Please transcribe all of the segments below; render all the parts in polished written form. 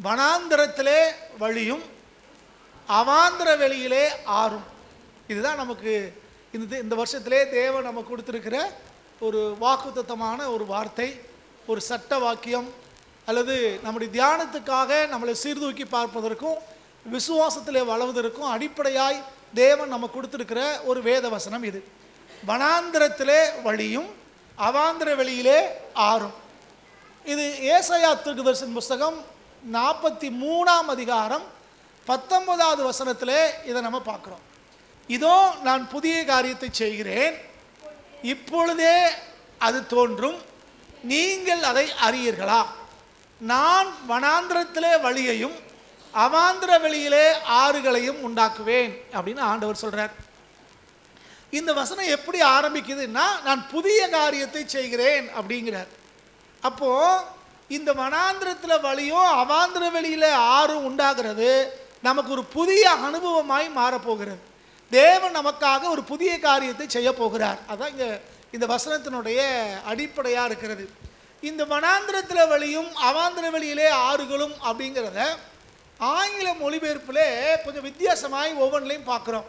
வனாந்திரத்திலே வழியும் அவாந்திர வெளியிலே ஆறும். இதுதான் நமக்கு இந்த வருஷத்திலே தேவன் நமக்கு கொடுத்துருக்கிற ஒரு வாக்குத்தத்தமான ஒரு வார்த்தை, ஒரு சட்ட வாக்கியம், அல்லது நம்முடைய தியானத்துக்காக நம்மளை சீர்தூக்கி பார்ப்பதற்கும் விசுவாசத்திலே வளர்வதற்கும் அடிப்படையாய் தேவன் நமக்கு கொடுத்துருக்கிற ஒரு வேத வசனம் இது. வனாந்திரத்திலே வழியும் அவாந்திர வெளியிலே ஆறும். இது ஏசாயா தீர்க்கதரிசன புஸ்தகம் 43ஆம் அதிகாரம் 19வது வசனத்திலே இதை நம்ம பார்க்குறோம். இதோ நான் புதிய காரியத்தை செய்கிறேன், இப்பொழுதே அது தோன்றும், நீங்கள் அதை அறியீர்களா? நான் வனாந்திரத்திலே வழியையும் அவாந்திர வெளியிலே ஆறுகளையும் உண்டாக்குவேன் அப்படின்னு ஆண்டவர் சொல்றார். இந்த வசனம் எப்படி ஆரம்பிக்குதுன்னா, நான் புதிய காரியத்தை செய்கிறேன் அப்படிங்கிறார். அப்போ இந்த வனாந்திரத்தில் வழியும் அவாந்திர வெளியில ஆறும் உண்டாகிறது நமக்கு ஒரு புதிய அனுபவமாய் மாறப்போகிறது. தேவன் நமக்காக ஒரு புதிய காரியத்தை செய்ய போகிறார். அதான் இந்த வசனத்தினுடைய அடிப்படையா இருக்கிறது. இந்த வனாந்திரத்தில் வழியும் அவாந்திர வெளியிலே ஆறுகளும் அப்படிங்கிறத ஆங்கில மொழிபெயர்ப்பிலே கொஞ்சம் வித்தியாசமாய் ஒவ்வொன்றிலையும் பார்க்குறோம்.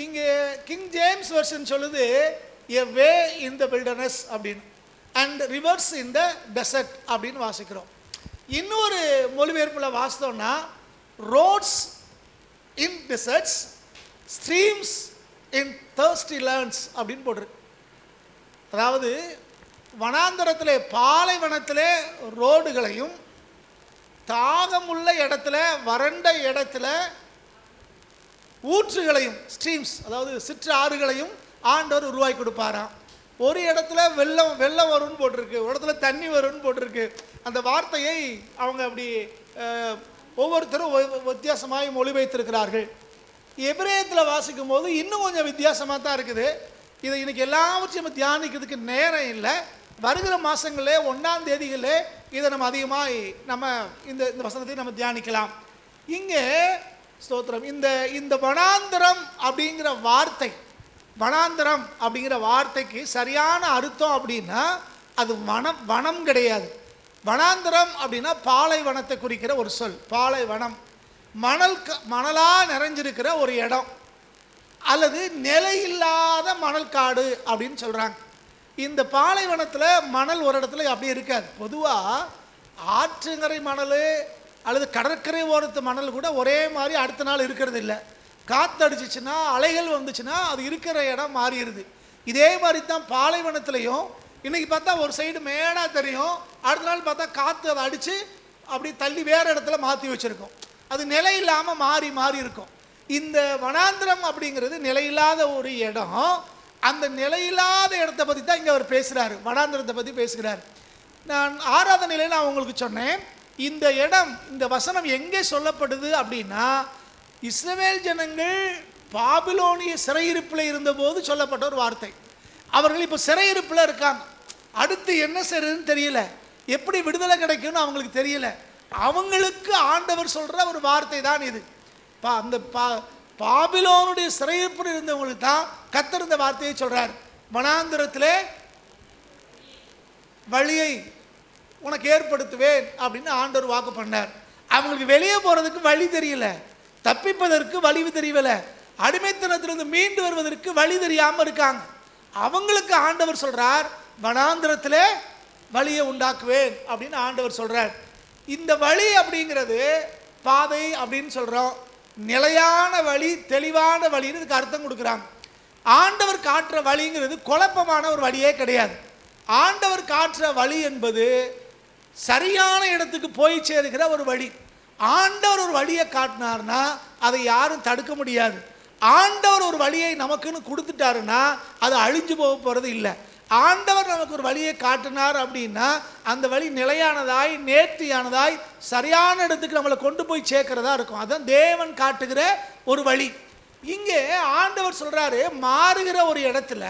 இங்கே கிங் ஜேம்ஸ் வெர்ஷன் சொல்லுது a way in the wilderness அப்படின்னு, and rivers in the desert அப்படின்னு வாசிக்கிறோம். இன்னொரு மொழிபெயர்ப்பில் வாசித்தோம்னா roads in deserts, streams in thirsty lands அப்படின்னு போட்டிருக்கு. அதாவது வனாந்தரத்திலே பாலைவனத்திலே ரோடுகளையும் தாகமுள்ள இடத்துல வறண்ட இடத்துல ஊற்றுகளையும், ஸ்ட்ரீம்ஸ் அதாவது சிற்று ஆறுகளையும் ஆண்டவர் உருவாக்கி கொடுப்பாராம். ஒரு இடத்துல வெள்ளம் வரும்னு போட்டிருக்கு, ஒரு இடத்துல தண்ணி வரும்னு போட்டிருக்கு. அந்த வார்த்தையை அவங்க அப்படி ஒவ்வொருத்தரும் வித்தியாசமாய் மொழிபெயர்த்திருக்கிறார்கள். எபிரேயத்தில் வாசிக்கும் போது இன்னும் கொஞ்சம் வித்தியாசமாக தான் இருக்குது. இதை இன்னைக்கு எல்லாவற்றையும் நம்ம தியானிக்கிறதுக்கு நேரம் இல்லை. வருகிற மாதங்களே 1ஆம் தேதிகளே இதை நம்ம அதிகமாக இந்த வசனத்தை நம்ம தியானிக்கலாம். இங்கே ஸ்தோத்திரம், இந்த வனாந்திரம் அப்படிங்கிற வார்த்தை, வனாந்திரம் அப்படிங்கிற வார்த்தைக்கு சரியான அர்த்தம் அப்படின்னா அது வனம் கிடையாது. வனாந்திரம் அப்படின்னா பாலைவனத்தை குறிக்கிற ஒரு சொல். பாலைவனம் மணலாக நிறைஞ்சிருக்கிற ஒரு இடம், அல்லது நிலையில்லாத மணல் காடு அப்படின்னு சொல்கிறாங்க. இந்த பாலைவனத்தில் மணல் ஒரு இடத்துல அப்படி இருக்காது. பொதுவாக ஆற்றுங்கரை மணல் அல்லது கடற்கரை ஓரத்து மணல் கூட ஒரே மாதிரி அடுத்த நாள் இருக்கிறது இல்லை. காற்றடிச்சிச்சுன்னா, அலைகள் வந்துச்சுன்னா அது இருக்கிற இடம் மாறிடுது. இதே மாதிரி தான் பாலைவனத்துலேயும் இன்றைக்கி பார்த்தா ஒரு சைடு மேடாக தெரியும், அடுத்த நாள் பார்த்தா காற்று அதை அடித்து அப்படி தள்ளி வேறு இடத்துல மாற்றி வச்சுருக்கோம். அது நிலை இல்லாமல் மாறி மாறி இருக்கும். இந்த வனாந்திரம் அப்படிங்கிறது நிலையில்லாத ஒரு இடம். அந்த நிலையில்லாத இடத்தை பற்றி தான் இங்கே அவர் பேசுகிறாரு, வனாந்திரத்தை பற்றி பேசுகிறார். நான் ஆராதனையில் நான் உங்களுக்கு சொன்னேன், இந்த இடம், இந்த வசனம் எங்கே சொல்லப்படுது அப்படின்னா இஸ்ரவேல் ஜனங்கள் பாபிலோனிய சிறையிருப்பில் இருந்தபோது சொல்லப்பட்ட ஒரு வார்த்தை. அவர்கள் இப்போ சிறையிருப்பில் இருக்காங்க, அடுத்து என்ன செய்யறதுன்னு தெரியல, எப்படி விடுதலை கிடைக்கும்னு அவங்களுக்கு தெரியல. அவங்களுக்கு ஆண்டவர் சொல்கிற ஒரு வார்த்தை தான் இது. அந்த பாபிலோனுடைய சிறையிருப்பில் இருந்தவங்களுக்கு தான் கர்த்தர் இந்த வார்த்தையை சொல்கிறார். வனாந்திரத்திலே வழியை உனக்கு ஏற்படுத்துவேன் அப்படின்னு ஆண்டவர் வாக்கு பண்ணார். அவங்களுக்கு வெளியே போகிறதுக்கு வழி தெரியல, தப்பிப்பதற்கு வழி தெரியல, அடிமைத்தனத்திலிருந்து மீண்டு வருவதற்கு வழி தெரியாமல் இருக்காங்க. அவங்களுக்கு ஆண்டவர் சொல்கிறார், வனாந்திரத்திலே வழியை உண்டாக்குவேன் அப்படின்னு ஆண்டவர் சொல்கிறார். இந்த வழி அப்படிங்கிறது பாதை அப்படின்னு சொல்கிறோம், நிலையான வழி, தெளிவான வழின்னு இதுக்கு அர்த்தம் கொடுக்குறாங்க. ஆண்டவர் காட்டுற வழிங்கிறது குழப்பமான ஒரு வழியே கிடையாது. ஆண்டவர் காட்டுற வழி என்பது சரியான இடத்துக்கு போய் சேர்க்கிற ஒரு வழி. ஆண்டவர் ஒரு வழியை காட்டினார்னா அதை யாரும் தடுக்க முடியாது. ஆண்டவர் ஒரு வழியை நமக்குன்னு கொடுத்துட்டாருன்னா அது அழிஞ்சு போக போகிறது இல்லை. ஆண்டவர் நமக்கு ஒரு வழியை காட்டினார் அப்படின்னா அந்த வழி நிலையானதாய், நேர்த்தியானதாய், சரியான இடத்துக்கு நம்மளை கொண்டு போய் சேர்க்கிறதா இருக்கும். அதுதான் தேவன் காட்டுகிற ஒரு வழி. இங்கே ஆண்டவர் சொல்றாரு, மாறுகிற ஒரு இடத்துல,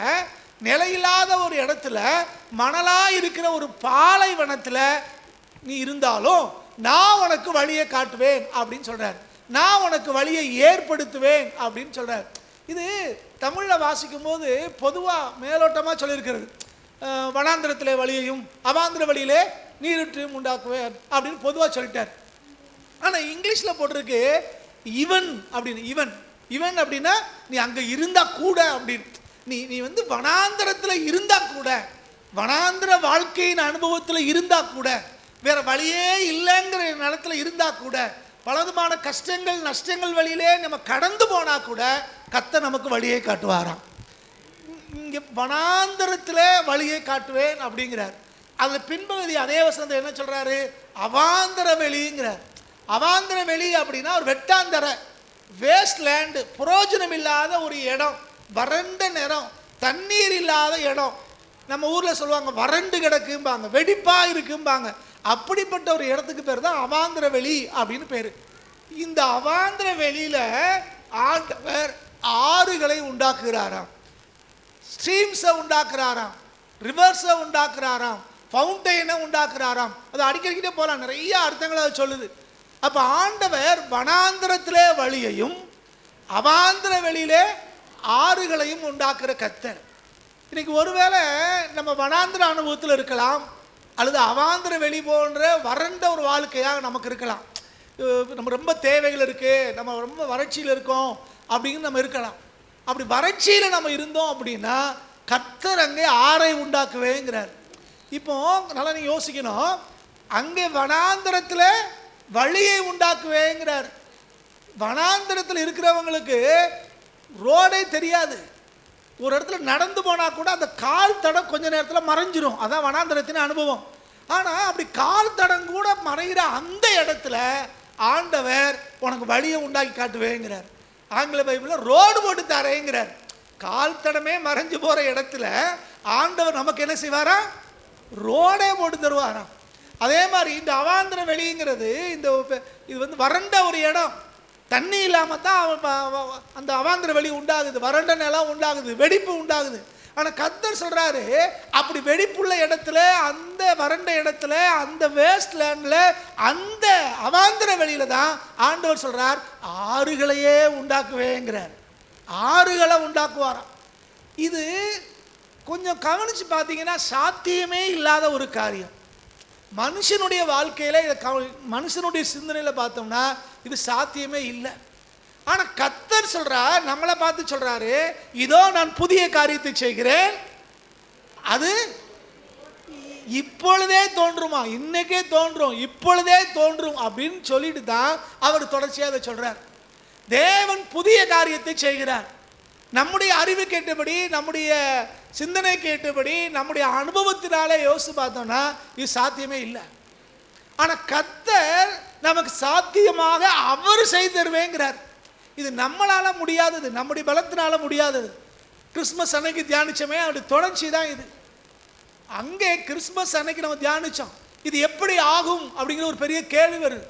நிலையில்லாத ஒரு இடத்துல, மணலாக இருக்கிற ஒரு பாலைவனத்தில் நீ இருந்தாலும் நான் உனக்கு வழியை காட்டுவேன் அப்படின்னு சொல்றார். நான் உனக்கு வழியை ஏற்படுத்துவேன் அப்படின்னு சொல்றார். இது தமிழில் வாசிக்கும் போது பொதுவாக மேலோட்டமாக சொல்லியிருக்கிறது, வனாந்திரத்திலே வழியையும் அவாந்திர வழியிலே நீருற்றையும் உண்டாக்குவேன் அப்படின்னு பொதுவாக சொல்லிட்டார். ஆனால் இங்கிலீஷில் போட்டிருக்கு இவன் அப்படின்னு. இவன் இவன் அப்படின்னா நீ அங்கே இருந்தா கூட அப்படின்னு. நீ நீ வந்து வனாந்தரத்தில் இருந்தா கூட, வனாந்திர வாழ்க்கையின் அனுபவத்தில் இருந்தா கூட, வேற வழியே இல்லைங்கிற நிலத்தில் இருந்தா கூட, பலவிதமான கஷ்டங்கள் நஷ்டங்கள் வழியிலே நம்ம கடந்து போனா கூட கர்த்தர் நமக்கு வழியை காட்டுவாராம். இங்கே வனாந்தரத்தில் வழியை காட்டுவேன் அப்படிங்கிறார். அதில் பின்பகுதி அதே வசனத்தை என்ன சொல்றாரு? அவாந்தர வெளிங்கிறார். அவாந்தர வெளி அப்படின்னா ஒரு வெட்டாந்தர, வேஸ்ட் லேண்டு, புரோஜனம் இல்லாத ஒரு இடம், வறண்ட நிறம், தண்ணீர் இல்லாத இடம். நம்ம ஊரில் சொல்லுவாங்க வறண்டு கிடக்கும்பாங்க, வெடிப்பா இருக்கும்பாங்க. அப்படிப்பட்ட ஒரு இடத்துக்கு பேர் தான் அவாந்திர வெளி அப்படின்னு பேர். இந்த அவாந்திர வெளியில ஆண்டவர் ஆறுகளை உண்டாக்குகிறாராம், ஸ்ட்ரீம்ஸை உண்டாக்குறாராம், ரிவர்ஸை உண்டாக்குறாராம், ஃபவுண்டைனை உண்டாக்குறாராம். அது அடிக்கடிக்கிட்டே போகலாம், நிறைய அர்த்தங்களை அது சொல்லுது. அப்போ ஆண்டவர் வனாந்திரத்திலே வழியையும் அவாந்திர வெளியிலே ஆறுகளையும் உண்டாக்குற கர்த்தர். இன்னைக்கு ஒருவேளை நம்ம வனாந்திர அனுபவத்தில் இருக்கலாம், அல்லது அவாந்திர வெளி போன்ற வறண்ட ஒரு வாழ்க்கையாக நமக்கு இருக்கலாம். நம்ம ரொம்ப தேவைகள் இருக்குது, நம்ம ரொம்ப வறட்சியில் இருக்கோம் அப்படின்னு நம்ம இருக்கலாம். அப்படி வறட்சியில் நம்ம இருந்தோம் அப்படின்னா கர்த்தர் அங்கே ஆறை உண்டாக்குவேங்கிறார். இப்போ நல்லா நீ யோசிக்கணும், அங்கே வனாந்திரத்தில் வழியை உண்டாக்குவேங்கிறார். வனாந்திரத்தில் இருக்கிறவங்களுக்கு ரோடே தெரியாது. ஒரு இடத்துல நடந்து போனால் கூட அந்த கால் தடம் கொஞ்ச நேரத்தில் மறைஞ்சிரும். அதான் வனாந்திரத்தின் அனுபவம். ஆனால் அப்படி கால் தடம் கூட மறைகிற அந்த இடத்துல ஆண்டவர் உனக்கு வழியை உண்டாக்கி காட்டுவேங்கிறார். ஆங்கில பைபிளில் ரோடு போட்டு தரேங்கிறார். கால் தடமே மறைஞ்சு போகிற இடத்துல ஆண்டவர் நமக்கு என்ன செய்வாரா? ரோடே போட்டு தருவாராம். அதே மாதிரி இந்த அவாந்திர வெளிங்கிறது இது வந்து வறண்ட ஒரு இடம், தண்ணி இல்லாமல் தான் அந்த அவாந்திர வெளி உண்டாகுது, வறண்ட நிலம் உண்டாகுது, வெடிப்பு உண்டாகுது. ஆனால் கர்த்தர் சொல்கிறாரு, அப்படி வெடிப்புள்ள இடத்துல, அந்த வறண்ட இடத்துல, அந்த வேஸ்ட் லேண்டில், அந்த அவாந்திர வெளியில தான் ஆண்டவர் சொல்கிறார் ஆறுகளையே உண்டாக்குவேங்கிறார். ஆறுகளை உண்டாக்குவாராம். இது கொஞ்சம் கவனித்து பார்த்தீங்கன்னா சாத்தியமே இல்லாத ஒரு காரியம். மனுஷனுடைய வாழ்க்கையில் இதை மனுஷனுடைய சிந்தனையில் பார்த்தோம்னா இது சாத்தியமே இல்லை. ஆனால் கர்த்தர் சொல்றார், நம்மளை பார்த்து சொல்றாரு, இதோ நான் புதிய காரியத்தை செய்கிறேன், அது இப்பொழுதே தோன்றுமா, இன்னைக்கே தோன்றும், இப்பொழுதே தோன்றும் அப்படின்னு சொல்லிட்டு தான் அவர் தொடர்ச்சியாக அதை சொல்றார். தேவன் புதிய காரியத்தை செய்கிறார். நம்முடைய அறிவு கேட்டபடி, நம்முடைய சிந்தனை கேட்டபடி, நம்முடைய அனுபவத்தினாலே யோசித்து பார்த்தோம்னா இது சாத்தியமே இல்லை. ஆனால் கர்த்தர் நமக்கு சாத்தியமாக அவர் செய்து தருவேங்கிறார். இது நம்மளால முடியாதது, நம்முடைய பலத்தினால முடியாதது. கிறிஸ்மஸ் அன்னைக்கு தியானிச்சோமே, அப்படி தொடர்ச்சி தான் இது. அங்கே கிறிஸ்மஸ் அன்னைக்கு நம்ம தியானிச்சோம், இது எப்படி ஆகும் அப்படிங்கிற ஒரு பெரிய கேள்வி வருது.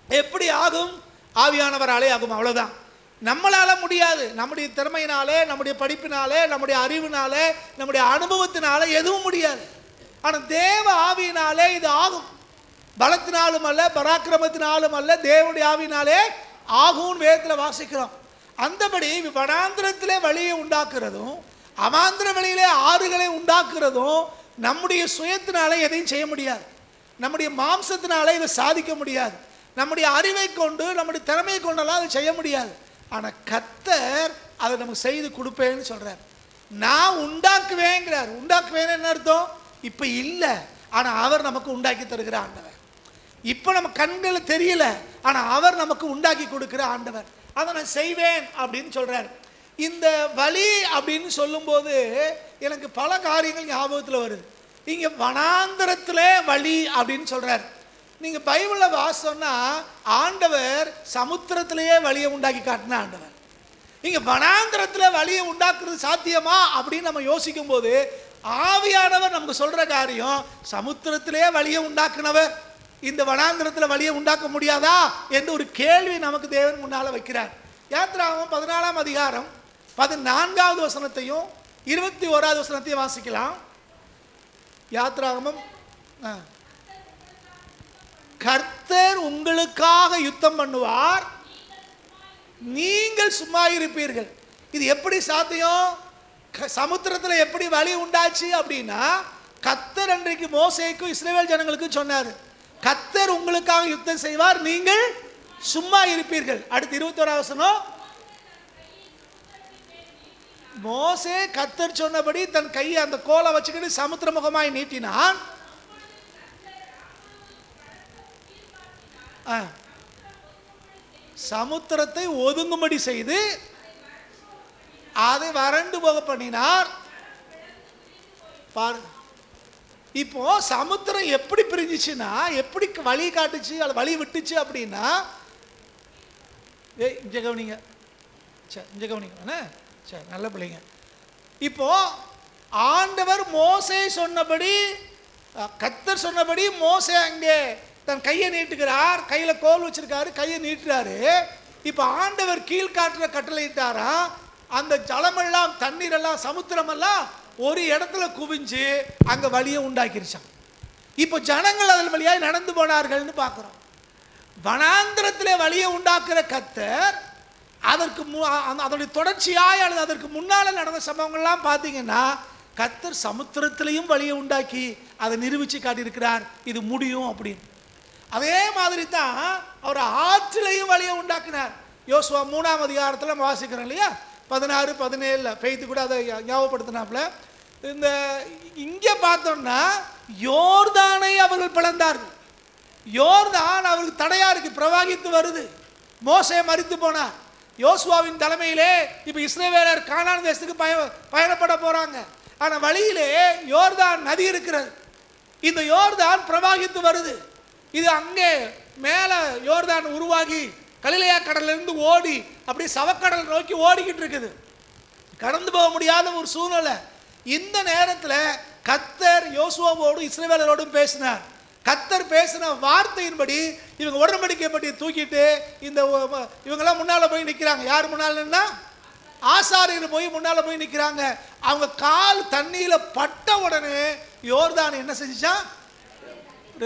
எப்படி ஆகும்? ஆவியானவராலே ஆகும், அவ்வளோதான். நம்மளால முடியாது. நம்முடைய திறமையினாலே, நம்முடைய படிப்பினாலே, நம்முடைய அறிவினாலே, நம்முடைய அனுபவத்தினால எதுவும் முடியாது. ஆனால் தேவ ஆவியினாலே இது ஆகும். பலத்தினாலும் அல்ல, பராக்கிரமத்தினாலும் அல்ல, தேவனுடைய ஆவியினாலே ஆகும்னு வேதத்தில் வாசிக்கிறோம். அந்தபடி வனாந்திரத்திலே வழியை உண்டாக்குறதும் அவாந்திர வழியிலே ஆறுகளை உண்டாக்குறதும் நம்முடைய சுயத்தினாலே எதையும் செய்ய முடியாது. நம்முடைய மாம்சத்தினாலே இதை சாதிக்க முடியாது. நம்முடைய அறிவை கொண்டு, நம்முடைய திறமையை கொண்டெல்லாம் அதை செய்ய முடியாது. ஆனால் கர்த்தர் அதை நமக்கு செய்து கொடுப்பேன்னு சொல்றார். நான் உண்டாக்குவேங்கிறார். உண்டாக்குவேன்னு என்ன அர்த்தம்? இப்போ இல்லை, ஆனால் அவர் நமக்கு உண்டாக்கி தருகிற ஆண்டவர். இப்போ நம்ம கண்களில் தெரியல, ஆனால் அவர் நமக்கு உண்டாக்கி கொடுக்கிற ஆண்டவர். அதை நான் செய்வேன் அப்படின்னு சொல்றார். இந்த வழி அப்படின்னு சொல்லும்போது எனக்கு பல காரியங்கள் ஞாபகத்தில் வருது. இங்கே வனாந்தரத்தில் வழி அப்படின்னு சொல்றார். நீங்கள் பைபிளில் வாசம்னா ஆண்டவர் சமுத்திரத்திலேயே வழியை உண்டாக்கி காட்டின ஆண்டவர். இங்கே வனாந்தரத்தில் வழியை உண்டாக்குறது சாத்தியமா அப்படின்னு நம்ம யோசிக்கும் போது ஆவியானவர் நமக்கு சொல்கிற காரியம், சமுத்திரத்திலே வழியை உண்டாக்குனவர் இந்த வனாந்தரத்தில் வழியை உண்டாக்க முடியாதா என்று ஒரு கேள்வி நமக்கு தேவன் முன்னால் வைக்கிறார். யாத்திராகமம் 14ஆம் அதிகாரம் 14வது வசனத்தையும் 21வது வசனத்தையும் வாசிக்கலாம். யாத்திராகமம், கர்த்தர் உங்களுக்காக யுத்தம் பண்ணுவார், நீங்கள் சும்மா இருப்பீர்கள். இது எப்படி சாத்தியம்? சமுத்திரத்தில் எப்படி வழி உண்டாச்சு அப்படின்னா, கர்த்தர் அன்றைக்கு மோசேக்கும் இஸ்ரவேல் ஜனங்களுக்கும் சொன்னார், கர்த்தர் உங்களுக்காக யுத்தம் செய்வார், நீங்கள் சும்மா இருப்பீர்கள். அடுத்து 21 வசனம். மோசே கர்த்தர் சொன்னபடி தன் கையை அந்த கோலை வச்சுக்கிட்டு சமுத்திர முகமாய் நீட்டினான். சமுத்திரத்தை ஒதுங்கும்படி செய்து அதை வறண்டு போக பண்ணினார். பாரு, இப்போ சமுத்திரம் எப்படி பிரிஞ்சிச்சுன்னா, எப்படி வழி காட்டுச்சு, அது வழி விட்டுச்சு அப்படின்னா, இங்க கவனிங்க, சரி இங்க கவனிங்க, சரி நல்ல பிள்ளைங்க. இப்போ ஆண்டவர் மோசே சொன்னபடி, கர்த்தர் சொன்னபடி மோசே அங்கே தன் கையை நீட்டுகிறார், கையில கோல் வச்சிருக்காரு, கையை நீட்டுறாரு. இப்போ ஆண்டவர் கீழ் காட்டுற கட்டளையிட்டாரா, அந்த ஜலமெல்லாம் தண்ணீரெல்லாம் சமுத்திரமெல்லாம் ஒரு இடத்துல குவிஞ்சு அங்க வழியை உண்டாக்கிருச்சான். இப்போ ஜனங்கள் அதன் வழியாய் நடந்து போனார்கள்னு பார்க்கிறோம். வனாந்திரத்திலே வழியை உண்டாக்குற கர்த்தர் அதற்கு அதனுடைய தொடர்ச்சியாய் அல்லது அதற்கு முன்னால நடந்த சம்பவங்கள்லாம் பார்த்தீங்கன்னா, கர்த்தர் சமுத்திரத்திலையும் வழியை உண்டாக்கி அதை நிரூபிச்சு காட்டியிருக்கிறார், இது முடியும் அப்படின்னு. அதே மாதிரி தான் அவர் ஆற்றிலையும் வழியை உண்டாக்கினார். யோசுவா 3ஆம் அதிகாரத்தில் நம்ம வாசிக்கிறோம் இல்லையா, 16, 17 பெய்து கூட அதை ஞாபகப்படுத்தினாப்புல. இந்த இங்கே பார்த்தோம்னா யோர்தானை அவர்கள் பிளந்தார்கள். யோர்தான் அவருக்கு தடையா இருக்கு, பிரவாகித்து வருது. மோசே மரித்து போனார். யோசுவாவின் தலைமையிலே இப்போ இஸ்ரவேலர் கானான் தேசத்துக்கு பயணப்பட போறாங்க. ஆனால் வழியிலே யோர்தான் நதி இருக்கிறது. இந்த யோர்தான் பிரவாகித்து வருது. இது அங்கே மேலே யோர்தான் உருவாகி கலிலேயா கடலிலிருந்து ஓடி அப்படி சவக்கடல் நோக்கி ஓடிக்கிட்டு இருக்குது. கடந்து போக முடியாத ஒரு சூழ்நிலை. இந்த நேரத்தில் கர்த்தர் யோசுவாவோடும் இஸ்ரவேலரோடும் பேசினார். கர்த்தர் பேசின வார்த்தையின்படி இவங்க உடன்படிக்கை பற்றி தூக்கிட்டு இந்த இவங்கெல்லாம் முன்னால போய் நிற்கிறாங்க. யார் முன்னாலன்னா ஆசாரியர் போய் முன்னால போய் நிற்கிறாங்க. அவங்க கால் தண்ணியில பட்ட உடனே யோர்தான் என்ன செஞ்சுச்சான்,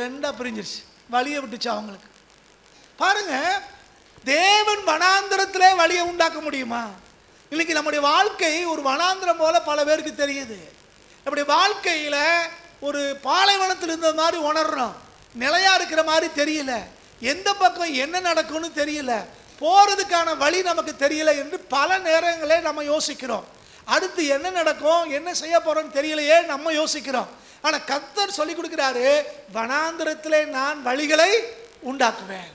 ரெண்டா பிரிஞ்சிருச்சு, வழியை விட்டுச்சு அவங்களுக்கு. பாருங்க, தேவன் வனாந்திரத்திலே வழியை உண்டாக்க முடியுமா? இன்னைக்கு நம்முடைய வாழ்க்கை ஒரு வனாந்திரம் போல பல பேருக்கு தெரியுது. நம்முடைய வாழ்க்கையில ஒரு பாலைவனத்தில் இருந்த மாதிரி உணர்றோம், நிலையா இருக்கிற மாதிரி தெரியல, எந்த பக்கம் என்ன நடக்கும்னு தெரியல, போறதுக்கான வழி நமக்கு தெரியல என்று பல நேரங்களே நம்ம யோசிக்கிறோம். அடுத்து என்ன நடக்கும், என்ன செய்ய போறோம்னு தெரியலையே நம்ம யோசிக்கிறோம். ஆனா கர்த்தர் சொல்லி கொடுக்கிறாரு, வனாந்திரத்திலே நான் வழிகளை உண்டாக்குவேன்.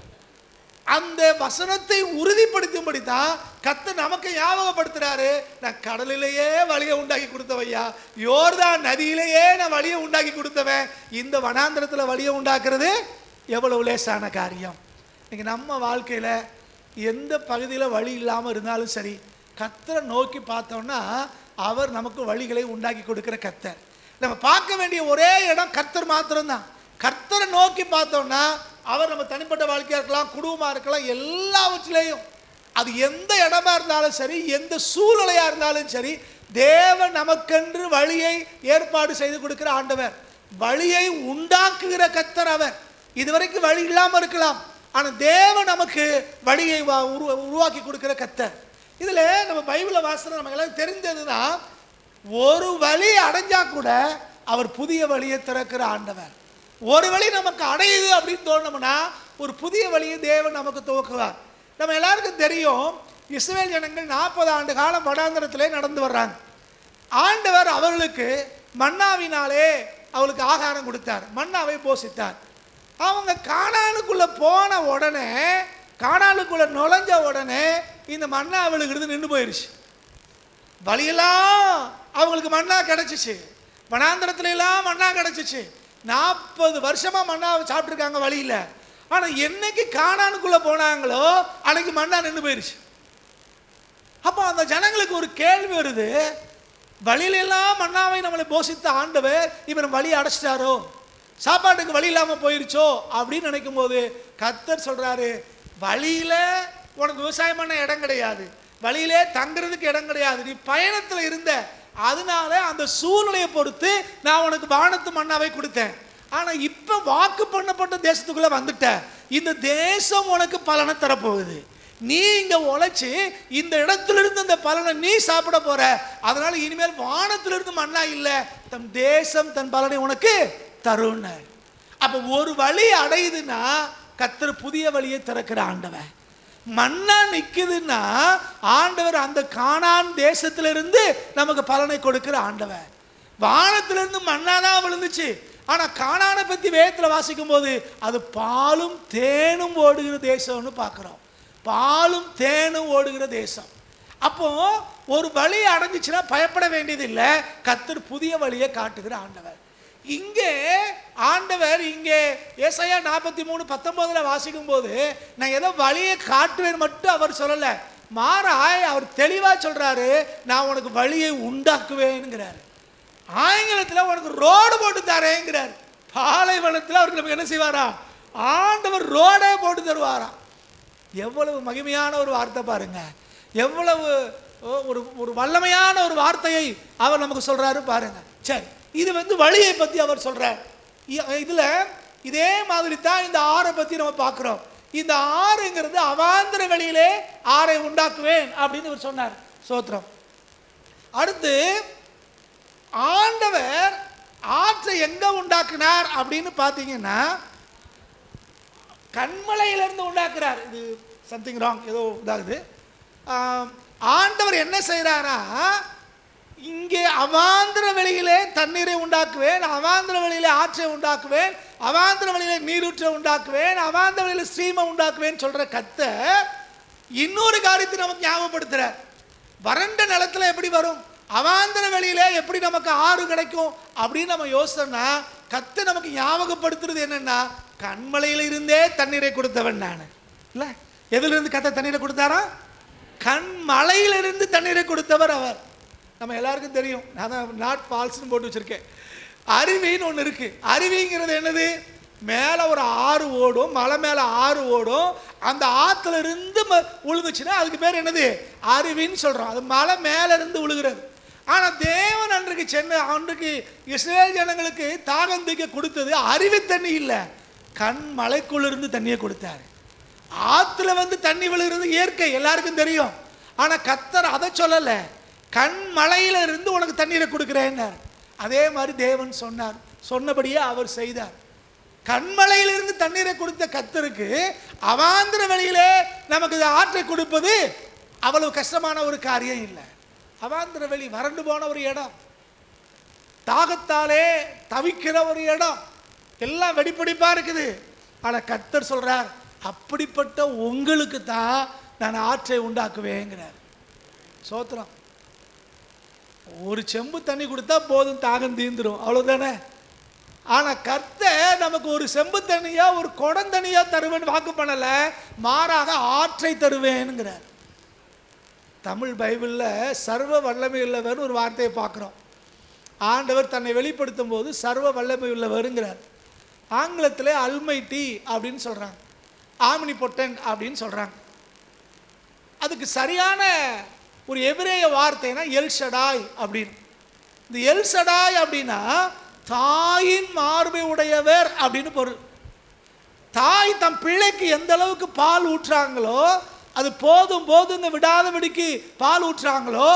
அந்த வசனத்தை உறுதிப்படுத்தும்படி தான் கர்த்தர் நமக்கு ஞாபகப்படுத்துறாரு, நான் கடலிலேயே வழியை உண்டாக்கி கொடுத்தவையா, யோர்தான் நதியிலேயே நான் வழியை உண்டாக்கி கொடுத்தவன், இந்த வனாந்திரத்தில் வழியை உண்டாக்குறது எவ்வளவு லேசான காரியம். இன்னைக்கு நம்ம வாழ்க்கையில் எந்த பகுதியில் வழி இல்லாமல் இருந்தாலும் சரி, கர்த்தரை நோக்கி பார்த்தோம்னா அவர் நமக்கு வழிகளை உண்டாக்கி கொடுக்கிற கர்த்தர். நம்ம பார்க்க வேண்டிய ஒரே இடம் கர்த்தர் மாத்திரம்தான். கர்த்தரை நோக்கி பார்த்தோம்னா அவர் நம்ம தனிப்பட்ட வாழ்க்கையாக இருக்கலாம், குடும்பமாக இருக்கலாம், எல்லாவற்றிலையும் அது எந்த இடமா இருந்தாலும் சரி, எந்த சூழ்நிலையாக இருந்தாலும் சரி, தேவன் நமக்கென்று வழியை ஏற்பாடு செய்து கொடுக்கிற ஆண்டவர், வழியை உண்டாக்குகிற கர்த்தர் அவர். இதுவரைக்கும் வழி இல்லாமல் இருக்கலாம், ஆனால் தேவன் நமக்கு வழியை உருவாக்கி கொடுக்கிற கர்த்தர். இதில் நம்ம பைபிளை வாசனை நமக்கு எல்லாம் தெரிஞ்சதுன்னா, ஒரு வழி அடைஞ்சா கூட அவர் புதிய வழியை திறக்கிற ஆண்டவர். ஒரு வழி நமக்கு அடையுது அப்படின்னு தோணும்னா ஒரு புதிய வழியை தேவன் நமக்கு துவக்குவார். நம்ம எல்லாருக்கும் தெரியும், இஸ்ரவேல் ஜனங்கள் 40 ஆண்டு காலம் வனாந்திரத்திலே நடந்து வர்றாங்க. ஆண்டவர் அவர்களுக்கு மன்னாவினாலே அவளுக்கு ஆகாரம் கொடுத்தார், மன்னாவை போஷித்தார். அவங்க கானானுக்குள்ள போன உடனே, கானானுக்குள்ள நுழைஞ்ச உடனே இந்த மன்னா அவளுக்கு நின்று போயிடுச்சு. வழியெல்லாம் அவங்களுக்கு மன்னா கிடைச்சிச்சு, வனாந்திரத்துல எல்லாம் மன்னா கிடைச்சிச்சு. 40 வருஷமா மன்னாவை சாப்பிட்டுருக்காங்க வழியில. ஆனா என்னைக்கு கானானுக்குள்ள போனாங்களோ அன்னைக்கு மன்னா நின்று போயிடுச்சு. அப்போ அந்த ஜனங்களுக்கு ஒரு கேள்வி வருது, வழியிலெல்லாம் மன்னாவை நம்மளை போஷித்த ஆண்டவர் இவர் வழி அடைச்சிட்டாரோ, சாப்பாட்டுக்கு வழி இல்லாமல் போயிருச்சோ அப்படின்னு நினைக்கும் போது கர்த்தர் சொல்றாரு, வழியில உனக்கு விவசாயம் பண்ண இடம் கிடையாது, வழியிலே தங்குறதுக்கு இடம் கிடையாது, நீ பயணத்தில் இருந்த, அதனால அந்த சூழ்நிலையை பொறுத்து நான் உனக்கு வானத்து மன்னாவை கொடுத்தேன். ஆனா இப்ப வாக்கு பண்ணப்பட்ட தேசத்துக்குள்ள வந்துட்ட, இந்த தேசம் உனக்கு பலனை தரப்போகுது, நீ இங்க உழைச்சு இந்த இடத்திலிருந்து அந்த பலனை நீ சாப்பிட போற, அதனால இனிமேல் வானத்திலிருந்து மன்னா இல்லை, தன் தேசம் தன் பலனை உனக்கு தரும். அப்ப ஒரு வழி அடையுதுன்னா கர்த்தர் புதிய வழியை திறக்கிற ஆண்டவர். மண்ணா நிக்குதுன்னா ஆண்டவர் அந்த கானான் தேசத்திலிருந்து நமக்கு பலனை கொடுக்கிற ஆண்டவர். வானத்திலிருந்து மண்ணாதான் விழுந்துச்சு. ஆனா கானானை பத்தி வேதத்துல வாசிக்கும் போது அது பாலும் தேனும் ஓடுகிற தேசம்னு பார்க்கிறோம். பாலும் தேனும் ஓடுகிற தேசம். அப்போ ஒரு வழி அடைஞ்சிச்சுன்னா பயப்பட வேண்டியது இல்லை. கர்த்தர் புதிய வழியை காட்டுகிற ஆண்டவர். இங்கே ஆண்டவர் இங்கே ஏசாயா 43:19 வாசிக்கும் போது நான் ஏதோ வழியை காட்டுவேன் மட்டும் அவர் சொல்லலை. மாறாய் அவர் தெளிவா சொல்றாரு, நான் உனக்கு வழியை உண்டாக்குவேன்ங்கிறாரு. ஆங்கிலத்தில் உனக்கு ரோடு போட்டு தரேங்கிறார். பாலைவனத்தில் அவருக்கு நமக்கு என்ன செய்வாரா? ஆண்டவர் ரோடே போட்டு தருவாராம். எவ்வளவு மகிமையான ஒரு வார்த்தை பாருங்க. எவ்வளவு ஒரு வல்லமையான ஒரு வார்த்தையை அவர் நமக்கு சொல்றாரு பாருங்க. சரி, இது வழியை பத்தி அவர் சொல்றார். இதுல இதே மாதிரி தான் இந்த ஆறை பத்தி நம்ம பார்க்கிறோம். இந்த ஆறுங்கிறது அவாந்திர வழியிலே ஆறை உண்டாக்குவேன் அப்படின்னு இவர் சொன்னார். சோத்திரம். அடுத்து ஆண்டவர் ஆற்றை எங்க உண்டாக்குனார் அப்படின்னு பார்த்தீங்கன்னா கண்மலையிலிருந்து உண்டாக்குறார். இது சம்திங் ராங், ஏதோ இதாகுது. ஆண்டவர் என்ன செய்யறாரா, இங்கே அவாந்திர வெளியிலே தண்ணீரை உண்டாக்குவேன், அவாந்திர வெளியிலே ஆற்றை உண்டாக்குவேன், அவாந்திர வெளியிலே நீரூற்றை உண்டாக்குவேன், அவாந்திர வெளியில ஸ்ரீமை உண்டாக்குவேன் சொல்ற கர்த்தர் இன்னொரு காரியத்தை நமக்கு ஞாபகப்படுத்துறார். வறண்ட நிலத்துல எப்படி வரும், அவாந்திர வெளியில எப்படி நமக்கு ஆறு கிடைக்கும் அப்படின்னு நம்ம யோசிச்சோம்னா கர்த்தர் நமக்கு ஞாபகப்படுத்துறது என்னன்னா, கண்மலையில இருந்தே தண்ணீரை கொடுத்தவன் நான் இல்ல. எதுல இருந்து கர்த்தர் தண்ணீரை கொடுத்தாரா? கண்மலையிலிருந்து தண்ணீரை கொடுத்தவர் அவர். நம்ம எல்லாருக்கும் தெரியும். நான் நாட் ஃபால்ஸ்னு போட்டு வச்சிருக்கேன். அருவின்னு ஒன்று இருக்கு. அருவிங்கிறது என்னது? மேலே ஒரு ஆறு ஓடும், மலை மேலே ஆறு ஓடும். அந்த ஆற்றுல இருந்து உழுதுச்சுன்னா அதுக்கு பேர் என்னது? அருவின்னு சொல்கிறோம். அது மலை மேலே இருந்து உழுகிறது. ஆனால் தேவன் அன்றைக்கு இஸ்ரேல் ஜனங்களுக்கு தாகம் தீர்க்க கொடுத்தது அருவி தண்ணி இல்லை, கண் மலைக்குள்ளிருந்து தண்ணியை கொடுத்தாரு. ஆற்றுல தண்ணி விழுகிறது இயற்கை, எல்லாருக்கும் தெரியும். ஆனால் கர்த்தர் அதை சொல்லலை, கண் மலையில இருந்து உனக்கு தண்ணீரை கொடுக்கிறேன். அதே மாதிரி தேவன் சொன்னார், சொன்னபடியே அவர் செய்தார். கண்மலையிலிருந்து தண்ணீரை கொடுத்த கர்த்தருக்கு அவாந்திர வெளியிலே நமக்கு ஆற்றை கொடுப்பது அவ்வளவு கஷ்டமான ஒரு காரியம் இல்லை. அவாந்திர வெளி வறண்டு போன ஒரு இடம், தாகத்தாலே தவிக்கிற ஒரு இடம், எல்லாம் வெடிப்படிப்பா இருக்குது. ஆனால் கர்த்தர் சொல்றார், அப்படிப்பட்ட உங்களுக்கு தான் நான் ஆற்றை உண்டாக்குவேங்கிறார். சோத்திரம். ஒரு செம்பு தண்ணி கொடுத்தா போதும், தாகம் தீர்ந்துடும், அவ்வளவுதானே. ஆனா கர்த்தர் நமக்கு ஒரு செம்பு தண்ணியா ஒரு குடம் தண்ணியா தருவேன் வாக்கு பண்ணல, மாறாக ஆற்றை தருவேன்ங்கிறார். தமிழ் பைபிள்ல சர்வ வல்லமை உள்ளவர் ஒரு வார்த்தையை பார்க்கிறோம். ஆண்டவர் தன்னை வெளிப்படுத்தும் போது சர்வ வல்லமை உள்ளவருங்கிறார். ஆங்கிலத்தில் அல்மைட்டி அப்படின்னு சொல்றாங்க, ஆம்னி பொட்டன்ட் அப்படின்னு சொல்றாங்க. அதுக்கு சரியான ஒரு எபிரேய வார்த்தைனா எல்ஷடாய் அப்படின்னு. இந்த எல்ஷடாய் அப்படின்னா தாயின் மார்பை உடையவர் அப்படின்னு பொருள். தாய் தம் பிள்ளைக்கு எந்த அளவுக்கு பால் ஊற்றுறாங்களோ, அது போதும் போதும் விடாதபடிக்கு பால் ஊற்றுறாங்களோ,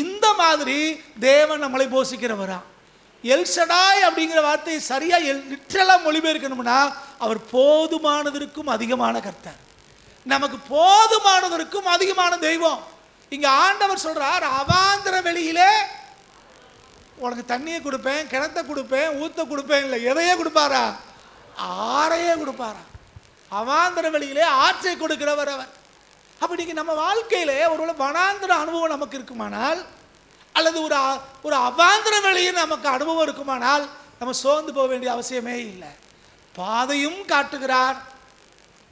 இந்த மாதிரி தேவன் நம்மளை போஷிக்கிறவரா. எல்ஷடாய் அப்படிங்கிற வார்த்தையை சரியா லிட்டரலா மொழிபெயர்க்கணும்னா அவர் போதுமானதற்கும் அதிகமான கர்த்தர், நமக்கு போதுமானதற்கும் அதிகமான தெய்வம். இங்க ஆண்டவர் சொல்றார், அவாந்திர வெளியிலே உனக்கு தண்ணியை கொடுப்பேன், கிணத்தை கொடுப்பேன், ஊத்த கொடுப்பேன். இல்லை, எதையே கொடுப்பாரா? ஆறையே கொடுப்பாரா. அவாந்திர வெளியிலே ஆற்றை கொடுக்கிறவர் அவர். அப்படி நம்ம வாழ்க்கையிலே ஒரு வனாந்திர அனுபவம் நமக்கு இருக்குமானால், அல்லது ஒரு அவாந்திர வெளியில் நமக்கு அனுபவம் இருக்குமானால் நம்ம சோர்ந்து போக வேண்டிய அவசியமே இல்லை. பாதையும் காட்டுகிறார்,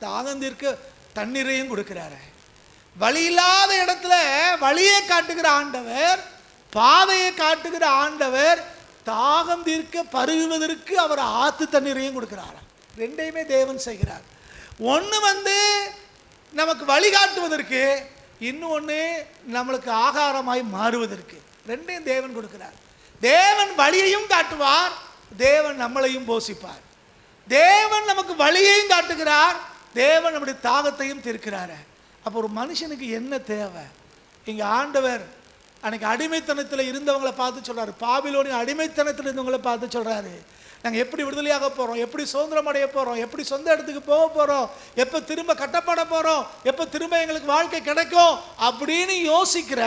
தாகம் தீர்க்க தண்ணீரையும் கொடுக்கிறார். வழி இல்லாத இடத்துல வழியை காட்டுகிற ஆண்டவர், பாதையை காட்டுகிற ஆண்டவர், தாகம் தீர்க்க பருகுவதற்கு அவர் ஆத்து தண்ணீரையும் கொடுக்கிறார். ரெண்டையுமே தேவன் செய்கிறார். ஒன்று நமக்கு வழிகாட்டுவதற்கு, இன்னொன்று நம்மளுக்கு ஆகாரமாய் மாறுவதற்கு. ரெண்டையும் தேவன் கொடுக்கிறார். தேவன் வழியையும் காட்டுவார், தேவன் நம்மளையும் போஷிப்பார். தேவன் நமக்கு வழியையும் காட்டுகிறார், தேவன் நம்முடைய தாகத்தையும் தீர்க்கிறார். அப்போ ஒரு மனுஷனுக்கு என்ன தேவை? இங்கே ஆண்டவர் அன்னைக்கு அடிமைத்தனத்தில் இருந்தவங்களை பார்த்து சொல்றாரு, பாபிலோனின் அடிமைத்தனத்தில் இருந்தவங்களை பார்த்து சொல்றாரு, நாங்கள் எப்படி விடுதலையாக போகிறோம், எப்படி சுதந்திரம் அடைய போகிறோம், எப்படி சொந்த இடத்துக்கு போக போகிறோம், எப்போ திரும்ப கட்டப்பட போகிறோம், எப்போ திரும்ப எங்களுக்கு வாழ்க்கை கிடைக்கும் அப்படின்னு யோசிக்கிற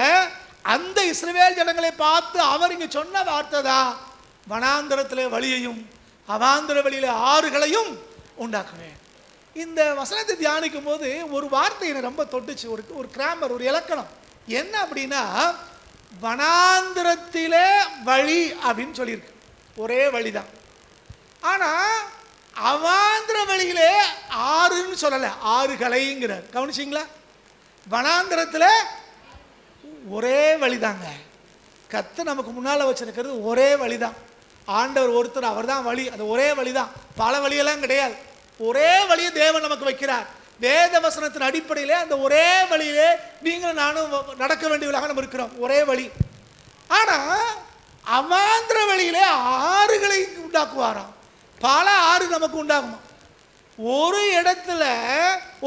அந்த இஸ்ரவேல் ஜனங்களை பார்த்து அவர் இங்கே சொன்ன வார்த்தை தான், வனாந்தரத்தில் வழியையும் அவாந்தர வழியில் ஆறுகளையும் உண்டாக்குவேன். இந்த வசனத்தை தியானிக்கும் போது ஒரு வார்த்தை என்னை ரொம்ப தொட்டுச்சு, ஒரு கிராமர், ஒரு இலக்கணம். என்ன அப்படின்னா, வனாந்திரத்திலே வழி அப்படின்னு சொல்லியிருக்கு, ஒரே வழிதான். ஆனால் அவாந்திர வழியிலே ஆறுன்னு சொல்லலை, ஆறுகளைங்கிறார். கவனிச்சிங்களா? வனாந்திரத்தில் ஒரே வழிதாங்க. கர்த்தர் நமக்கு முன்னால் வச்சிருக்கிறது ஒரே வழிதான். ஆண்டவர் ஒருத்தர், அவர் தான் வழி. அது ஒரே வழிதான், பல வழியெல்லாம் கிடையாது. ஒரே வழியை தேவன் நமக்கு வைக்கிறார். வேத வசனத்தின் அடிப்படையிலே அந்த ஒரே வழியிலே நீங்களும் நானும் நடக்க வேண்டியவர்களாக நம்ம இருக்கிறோம், ஒரே வழி. ஆனால் அவாந்திர வழியிலே ஆறுகளை உண்டாக்குவாராம். பல ஆறு நமக்கு உண்டாகுமா? ஒரு இடத்துல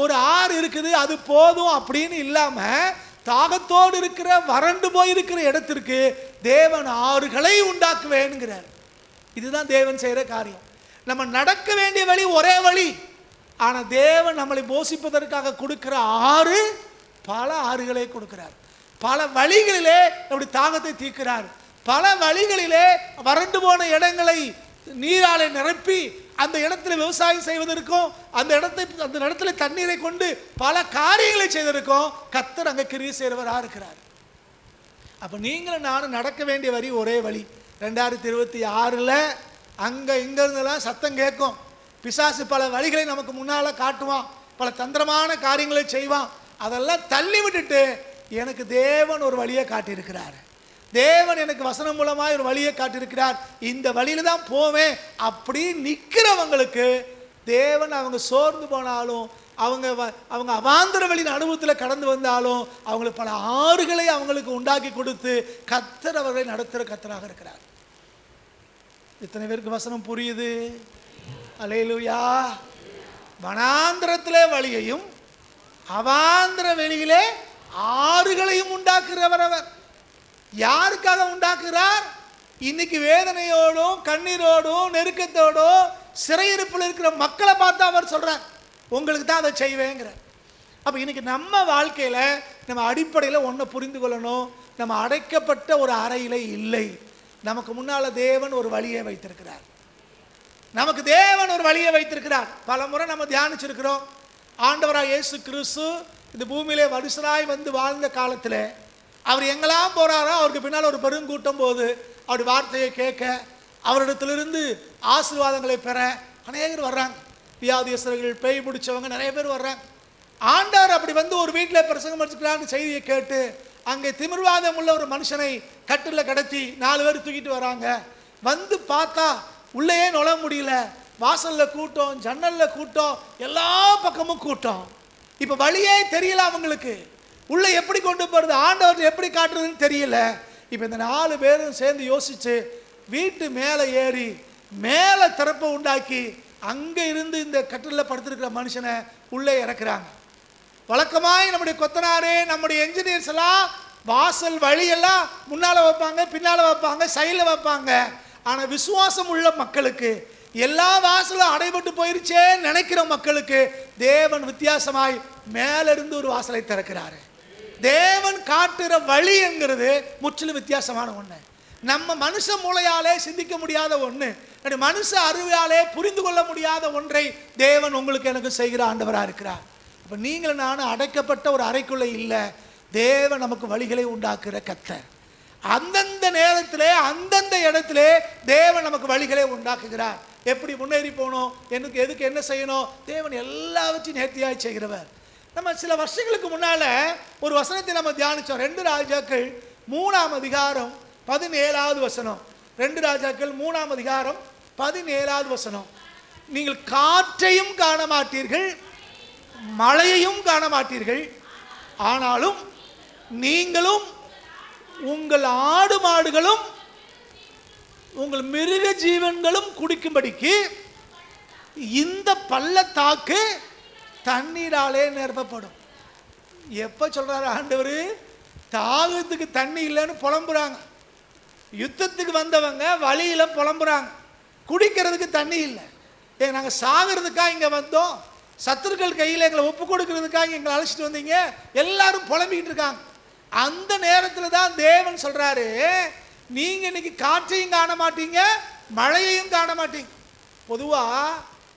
ஒரு ஆறு இருக்குது, அது போதும் அப்படின்னு இல்லாமல் தாகத்தோடு இருக்கிற வறண்டு போயிருக்கிற இடத்திற்கு தேவன் ஆறுகளை உண்டாக்குவேன்கிறார். இதுதான் தேவன் செய்கிற காரியம். நம்ம நடக்க வேண்டிய வழி ஒரே வழி, ஆனால் தேவன் நம்மளை போஷிப்பதற்காக கொடுக்கிற ஆறு பல ஆறுகளை கொடுக்கிறார். பல வழிகளிலே அப்படி தாகத்தை தீர்க்கிறார். பல வழிகளிலே வறண்டு போன இடங்களை நீராலை நிரப்பி அந்த இடத்துல விவசாயம் செய்வதற்கும் அந்த இடத்துல தண்ணீரை கொண்டு பல காரியங்களை செய்வதற்கும் கர்த்தர் அங்கே கிரியை செய்கிறவராக இருக்கிறார். அப்போ நீங்களும் நானும் நடக்க வேண்டிய வழி ஒரே வழி. 2026 அங்கே இங்கேருந்தெல்லாம் சத்தம் கேட்கும். பிசாசு பல வழிகளை நமக்கு முன்னால் காட்டுவான், பல தந்திரமான காரியங்களை செய்வான். அதெல்லாம் தள்ளி விட்டுட்டு எனக்கு தேவன் ஒரு வழியை காட்டியிருக்கிறார், தேவன் எனக்கு வசனம் மூலமாக ஒரு வழியை காட்டியிருக்கிறார், இந்த வழியில தான் போவேன் அப்படி நிற்கிறவங்களுக்கு தேவன், அவங்க சோர்ந்து போனாலும் அவங்க அவாந்தர வழியின் அனுபவத்தில் கடந்து வந்தாலும் அவங்களுக்கு பல ஆறுகளை அவங்களுக்கு உண்டாக்கி கொடுத்து கர்த்தர் அவர்களை நடத்துகிற கர்த்தராக இருக்கிறார். இத்தனை பேருக்கு வசனம் புரியுது? அல்லேலூயா. வனாந்திரத்திலே வழியையும் அவாந்தர வெளியிலே ஆறுகளையும் உண்டாக்குறவர் அவர். யாருக்காக உண்டாக்குறார்? இன்னைக்கு வேதனையோடும் கண்ணீரோடும் நெருக்கத்தோடும் சிறையிருப்பில் இருக்கிற மக்களை பார்த்து அவர் சொல்றார், உங்களுக்கு தான் அதை செய்வேங்கிறார். அப்போ இன்னைக்கு நம்ம வாழ்க்கையில் நம்ம அடிப்படையில் ஒன்றை புரிந்து கொள்ளணும், நம்ம அடைக்கப்பட்ட ஒரு அறையில் இல்லை, நமக்கு முன்னால் தேவன் ஒரு வழியை வைத்திருக்கிறார். நமக்கு தேவன் ஒரு வழியை வைத்திருக்கிறார். பல முறை நம்ம தியானிச்சிருக்கிறோம். ஆண்டவராக இயேசு கிறிஸ்து இந்த பூமியிலே வருஷராய் வந்து வாழ்ந்த காலத்தில் அவர் எங்கெல்லாம் போகிறாரோ அவருக்கு பின்னால் ஒரு பெருங்கூட்டம் போது அவருடைய வார்த்தையை கேட்க, அவரிடத்திலிருந்து ஆசீர்வாதங்களை பெற அநேகர் வர்றாங்க. வியாதியஸ்தர்கள், பேய் பிடிச்சவங்க நிறைய பேர் வர்றாங்க. ஆண்டவர் அப்படி வந்து ஒரு வீட்டில் பிரசங்கம் படிச்சுக்கலான்னு செய்தியை கேட்டு அங்கே திமிர்வாதம் உள்ள ஒரு மனுஷனை கட்டில் கடத்தி 4 பேர் தூக்கிட்டு வராங்க. வந்து பார்த்தா உள்ளேயே நுழைய முடியல, வாசலில் கூட்டம், ஜன்னலில் கூட்டம், எல்லா பக்கமும் கூட்டம். இப்போ வழியே தெரியல அவங்களுக்கு, உள்ளே எப்படி கொண்டு போகிறது, ஆண்டவர் எப்படி காட்டுறதுன்னு தெரியல. இப்போ இந்த 4 பேரும் சேர்ந்து யோசித்து வீட்டு மேலே ஏறி மேலே திறப்பை உண்டாக்கி அங்கே இருந்து இந்த கட்டிலில் படுத்திருக்கிற மனுஷனை உள்ளே இறக்குறாங்க. வழக்கமாய் நம்முடைய கொத்தனாரு, நம்முடைய என்ஜினியர்ஸ் எல்லாம் வாசல் வழியெல்லாம் முன்னால் வைப்பாங்க, பின்னால் வைப்பாங்க, சைடில் வைப்பாங்க. ஆனால் விசுவாசம் உள்ள மக்களுக்கு, எல்லா வாசலும் அடைபட்டு போயிருச்சே நினைக்கிற மக்களுக்கு தேவன் வித்தியாசமாய் மேலிருந்து ஒரு வாசலை திறக்கிறாரு. தேவன் காட்டுற வழி என்கிறது முற்றிலும் வித்தியாசமான ஒன்று. நம்ம மனுஷ மூளையாலே சிந்திக்க முடியாத ஒன்று, மனுஷ அறிவாலே புரிந்து கொள்ள முடியாத ஒன்றை தேவன் உங்களுக்கு எனக்கு செய்கிற ஆண்டவராக இருக்கிறார். அப்போ நீங்களும் நானும் அடைக்கப்பட்ட ஒரு அறைக்குள்ளே இல்லை, தேவன் நமக்கு வழிகளை உண்டாக்குற கர்த்தர். அந்தந்த நேரத்திலே அந்தந்த இடத்திலே தேவன் நமக்கு வழிகளை உண்டாக்குகிறார். எப்படி முன்னேறி போகணும், எதுக்கு என்ன செய்யணும், தேவன் எல்லாவற்றையும் நேர்த்தியாய் செய்கிறவர். நம்ம சில வருஷங்களுக்கு முன்னால் ஒரு வசனத்தை நம்ம தியானித்தோம். 2 ராஜாக்கள் 3ஆம் அதிகாரம் 17வது வசனம். 2 ராஜாக்கள் 3ஆம் அதிகாரம் 17வது வசனம். நீங்கள் காற்றையும் காண மாட்டீர்கள், மழையையும் காண மாட்டீர்கள், ஆனாலும் நீங்களும் உங்கள் ஆடு மாடுகளும் உங்கள் மிருக ஜீவன்களும் குடிக்கும்படிக்கு இந்த பள்ளத்தாக்கு தண்ணீராலே நிரப்பப்படும். எப்போ சொல்றாரு ஆண்டவர்? தாகத்துக்கு தண்ணி இல்லைன்னு புலம்புறாங்க. யுத்தத்துக்கு வந்தவங்க வழியில் புலம்புறாங்க. குடிக்கிறதுக்கு தண்ணி இல்லை. நாங்கள் சாகிறதுக்காக இங்கே வந்தோம், சத்துருக்கள் கையில் எங்களை ஒப்பு கொடுக்கறதுக்காக எங்களை அழைச்சிட்டு வந்தீங்க, எல்லாரும் புலம்பிக்கிட்டு இருக்காங்க. அந்த நேரத்தில் தான் தேவன் சொல்றாரு, நீங்க இன்னைக்கு காற்றையும் காண மாட்டீங்க, மழையையும் காண மாட்டீங்க. பொதுவாக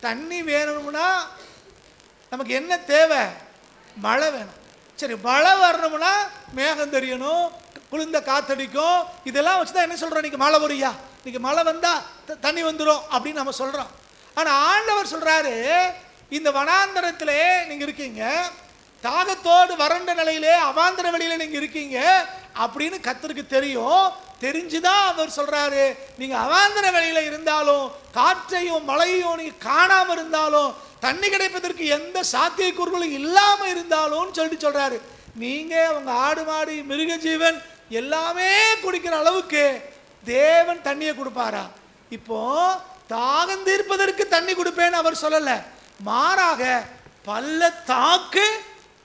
தண்ணி வேணும்னா நமக்கு என்ன தேவை? மழை வேணும். சரி, மழை வரணும்னா மேகம் தெரியணும், குளிர்ந்த காத்தடிக்கும், இதெல்லாம் வச்சு தான் என்ன சொல்கிறோம், இன்றைக்கி மழை வரியா, இன்றைக்கி மழை வந்தால் தண்ணி வந்துடும் அப்படின்னு நம்ம சொல்கிறோம். ஆனால் ஆண்டவர் சொல்கிறாரு, இந்த வனாந்தரத்திலே நீங்கள் இருக்கீங்க, தாகத்தோடு வறண்ட நிலையிலே அவாந்தர வெளியில் நீங்கள் இருக்கீங்க அப்படின்னு கர்த்தருக்கு தெரியும். தெரிஞ்சுதான் அவர் சொல்கிறாரு, நீங்கள் அவாந்தர வெளியில் இருந்தாலும் காற்றையும் மழையையும் நீங்கள் காணாமல் இருந்தாலும் தண்ணி கிடைப்பதற்கு எந்த சாத்தியக்கூறுகளும் இல்லாமல் இருந்தாலும் சொல்கிறாரு, நீங்கள் அவங்க ஆடு மாடு மிருக ஜீவன் எல்லாமே குடிக்கிற அளவுக்கு தேவன் தண்ணியை கொடுப்பாரா? இப்போ தாகம் தீர்ப்பதற்கு தண்ணி கொடுப்பேன்னு அவர் சொல்லலை, மாறாக பள்ளத்தாக்கு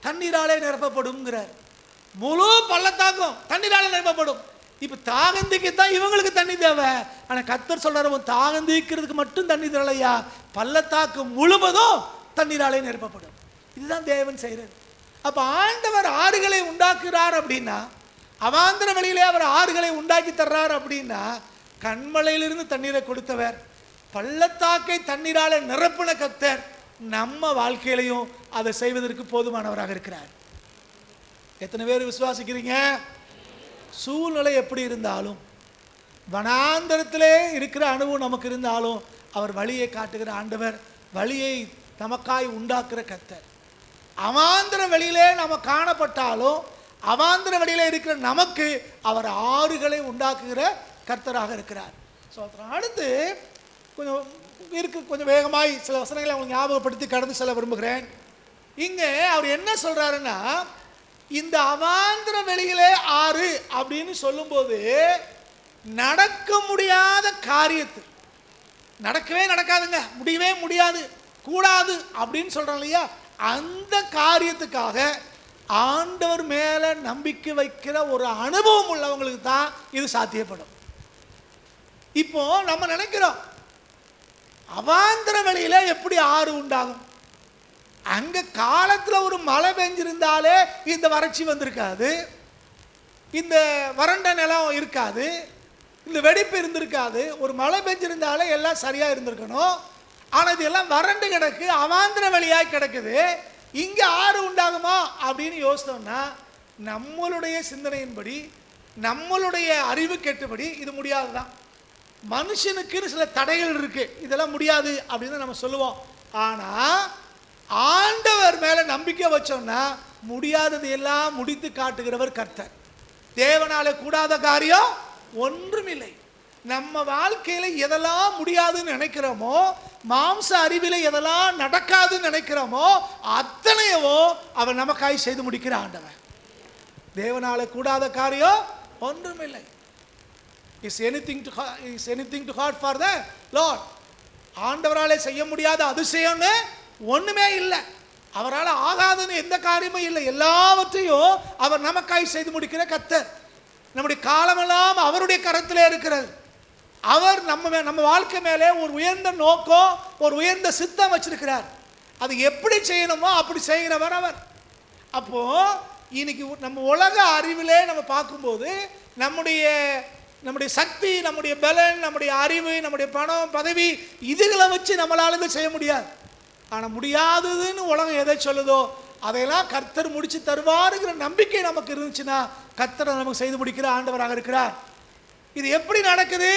தண்ணீராலே நிரப்பப்படும்ங்கிறார். முழு பள்ளத்தாக்கும் தண்ணீராலே நிரப்பப்படும். இப்போ தாகந்திக்கு தான் இவங்களுக்கு தண்ணி தேவை. ஆனால் கர்த்தர் சொல்றாரு, தாகந்திக்கிறதுக்கு மட்டும் தண்ணி தரலையா, பள்ளத்தாக்கு முழுவதும் தண்ணீராலே நிரப்பப்படும். இதுதான் தேவன் செய்கிறது. அப்போ ஆண்டவர் ஆறுகளை உண்டாக்குறார் அப்படின்னா, அவாந்தர வழியிலே அவர் ஆறுகளை உண்டாக்கி தர்றார் அப்படின்னா, கண்மலையிலிருந்து தண்ணீரை கொடுத்தவர், பள்ளத்தாக்கை தண்ணீராலே நிரப்பின கர்த்தர் நம்ம வாழ்க்கையிலையும் அதை செய்வதற்கு போதுமானவராக இருக்கிறார். எத்தனை பேர் விசுவாசிக்கிறீங்க? சூழ்நிலை எப்படி இருந்தாலும், வனாந்தரத்திலே இருக்கிற அனுபவம் நமக்கு இருந்தாலும், அவர் வழியை காட்டுகிற ஆண்டவர், வழியை நமக்காய் உண்டாக்குற கர்த்தர். அவாந்தர வழியிலே நம்ம காணப்பட்டாலும் அவாந்தர வழியிலே இருக்கிற நமக்கு அவர் ஆறுகளை உண்டாக்குகிற கர்த்தராக இருக்கிறார். ஸோ அடுத்து கொஞ்சம் வேகமாய் சில வசனங்களை அவங்க ஞாபகப்படுத்தி கடந்து செல்ல விரும்புகிறேன். இங்கே அவர் என்ன சொல்றாருன்னா, இந்த அவாந்தர வெளியிலே ஆறு அப்படின்னு சொல்லும்போது நடக்க முடியாத காரியத்து, நடக்கவே நடக்காதுங்க, முடியவே முடியாது, கூடாது அப்படின்னு சொல்றோம் இல்லையா, அந்த காரியத்துக்காக ஆண்டவர் மேல நம்பிக்கை வைக்கிற ஒரு அனுபவம் உள்ளவங்களுக்கு தான் இது சாத்தியப்படும். இப்போ நம்ம நினைக்கிறோம், அவாந்தர வெளியில எப்படி ஆறு உண்டாகும்? அங்க காலத்துல ஒரு மழை பெஞ்சிருந்தாலே இந்த வறட்சி வந்திருக்காது, இந்த வறண்ட நிலம் இருக்காது, இந்த வெடிப்பு இருந்திருக்காது. ஒரு மழை பெஞ்சிருந்தாலே எல்லாம் சரியா இருந்திருக்கணும். ஆனா இது எல்லாம் வறண்டு கிடக்கு, அவாந்தர வெளியாய் கிடக்குது. இங்க ஆறு உண்டாகுமா அப்படின்னு யோசித்தோம்னா, நம்மளுடைய சிந்தனையின்படி, நம்மளுடைய அறிவு கெட்டுபடி இது முடியாதுதான். மனுஷனுக்குன்னு சில தடைகள் இருக்கு, இதெல்லாம் முடியாது அப்படின்னு நம்ம சொல்லுவோம். ஆனா ஆண்டவர் மேல நம்பிக்கை வச்சோம்னா முடியாதது எல்லாம் முடித்து காட்டுகிறவர் கர்த்தர். தேவனால கூடாத காரியம் ஒன்றுமில்லை. நம்ம வாழ்க்கையில எதெல்லாம் முடியாதுன்னு நினைக்கிறோமோ, மாம்ச அறிவில எதெல்லாம் நடக்காதுன்னு நினைக்கிறோமோ அத்தனையவோ அவர் நமக்காய் செய்து முடிக்கிற ஆண்டவர். தேவனால கூடாத காரியம் ஒன்றுமில்லை. Is anything too hard for the Lord? ஆண்டவராலே செய்ய முடியாத அதிசயம்னு ஒண்ணுமே இல்லை, அவரால் ஆகாதுன்னு எந்த காரியமும் இல்லை. எல்லாவற்றையும் அவர் நமக்காய் செய்து முடிக்கிற கர்த்தர். நம்முடைய காலமெல்லாம் அவருடைய கரத்திலே இருக்கிறது. அவர் நம்ம வாழ்க்கை மேலே ஒரு உயர்ந்த நோக்கம், ஒரு உயர்ந்த சித்தம் வச்சிருக்கிறார். அது எப்படி செய்யணுமோ அப்படி செய்கிறவர் அவர். அப்போ இன்னைக்கு நம்ம உலக அறிவிலே நம்ம பார்க்கும்போது நம்முடைய சக்தி, நம்முடைய பலன், நம்முடைய அறிவு, நம்முடைய பணம், பதவி, இதுகளை வச்சு நம்மளால இதை செய்ய முடியாது. ஆனால் முடியாததுன்னு உலகம் எதை சொல்லுதோ அதையெல்லாம் கர்த்தர் முடிச்சு தருவாருங்கிற நம்பிக்கை நமக்கு இருந்துச்சுன்னா கர்த்தர் நமக்கு செய்து முடிக்கிற ஆண்டவராக இருக்கிறார். இது எப்படி நடக்குது?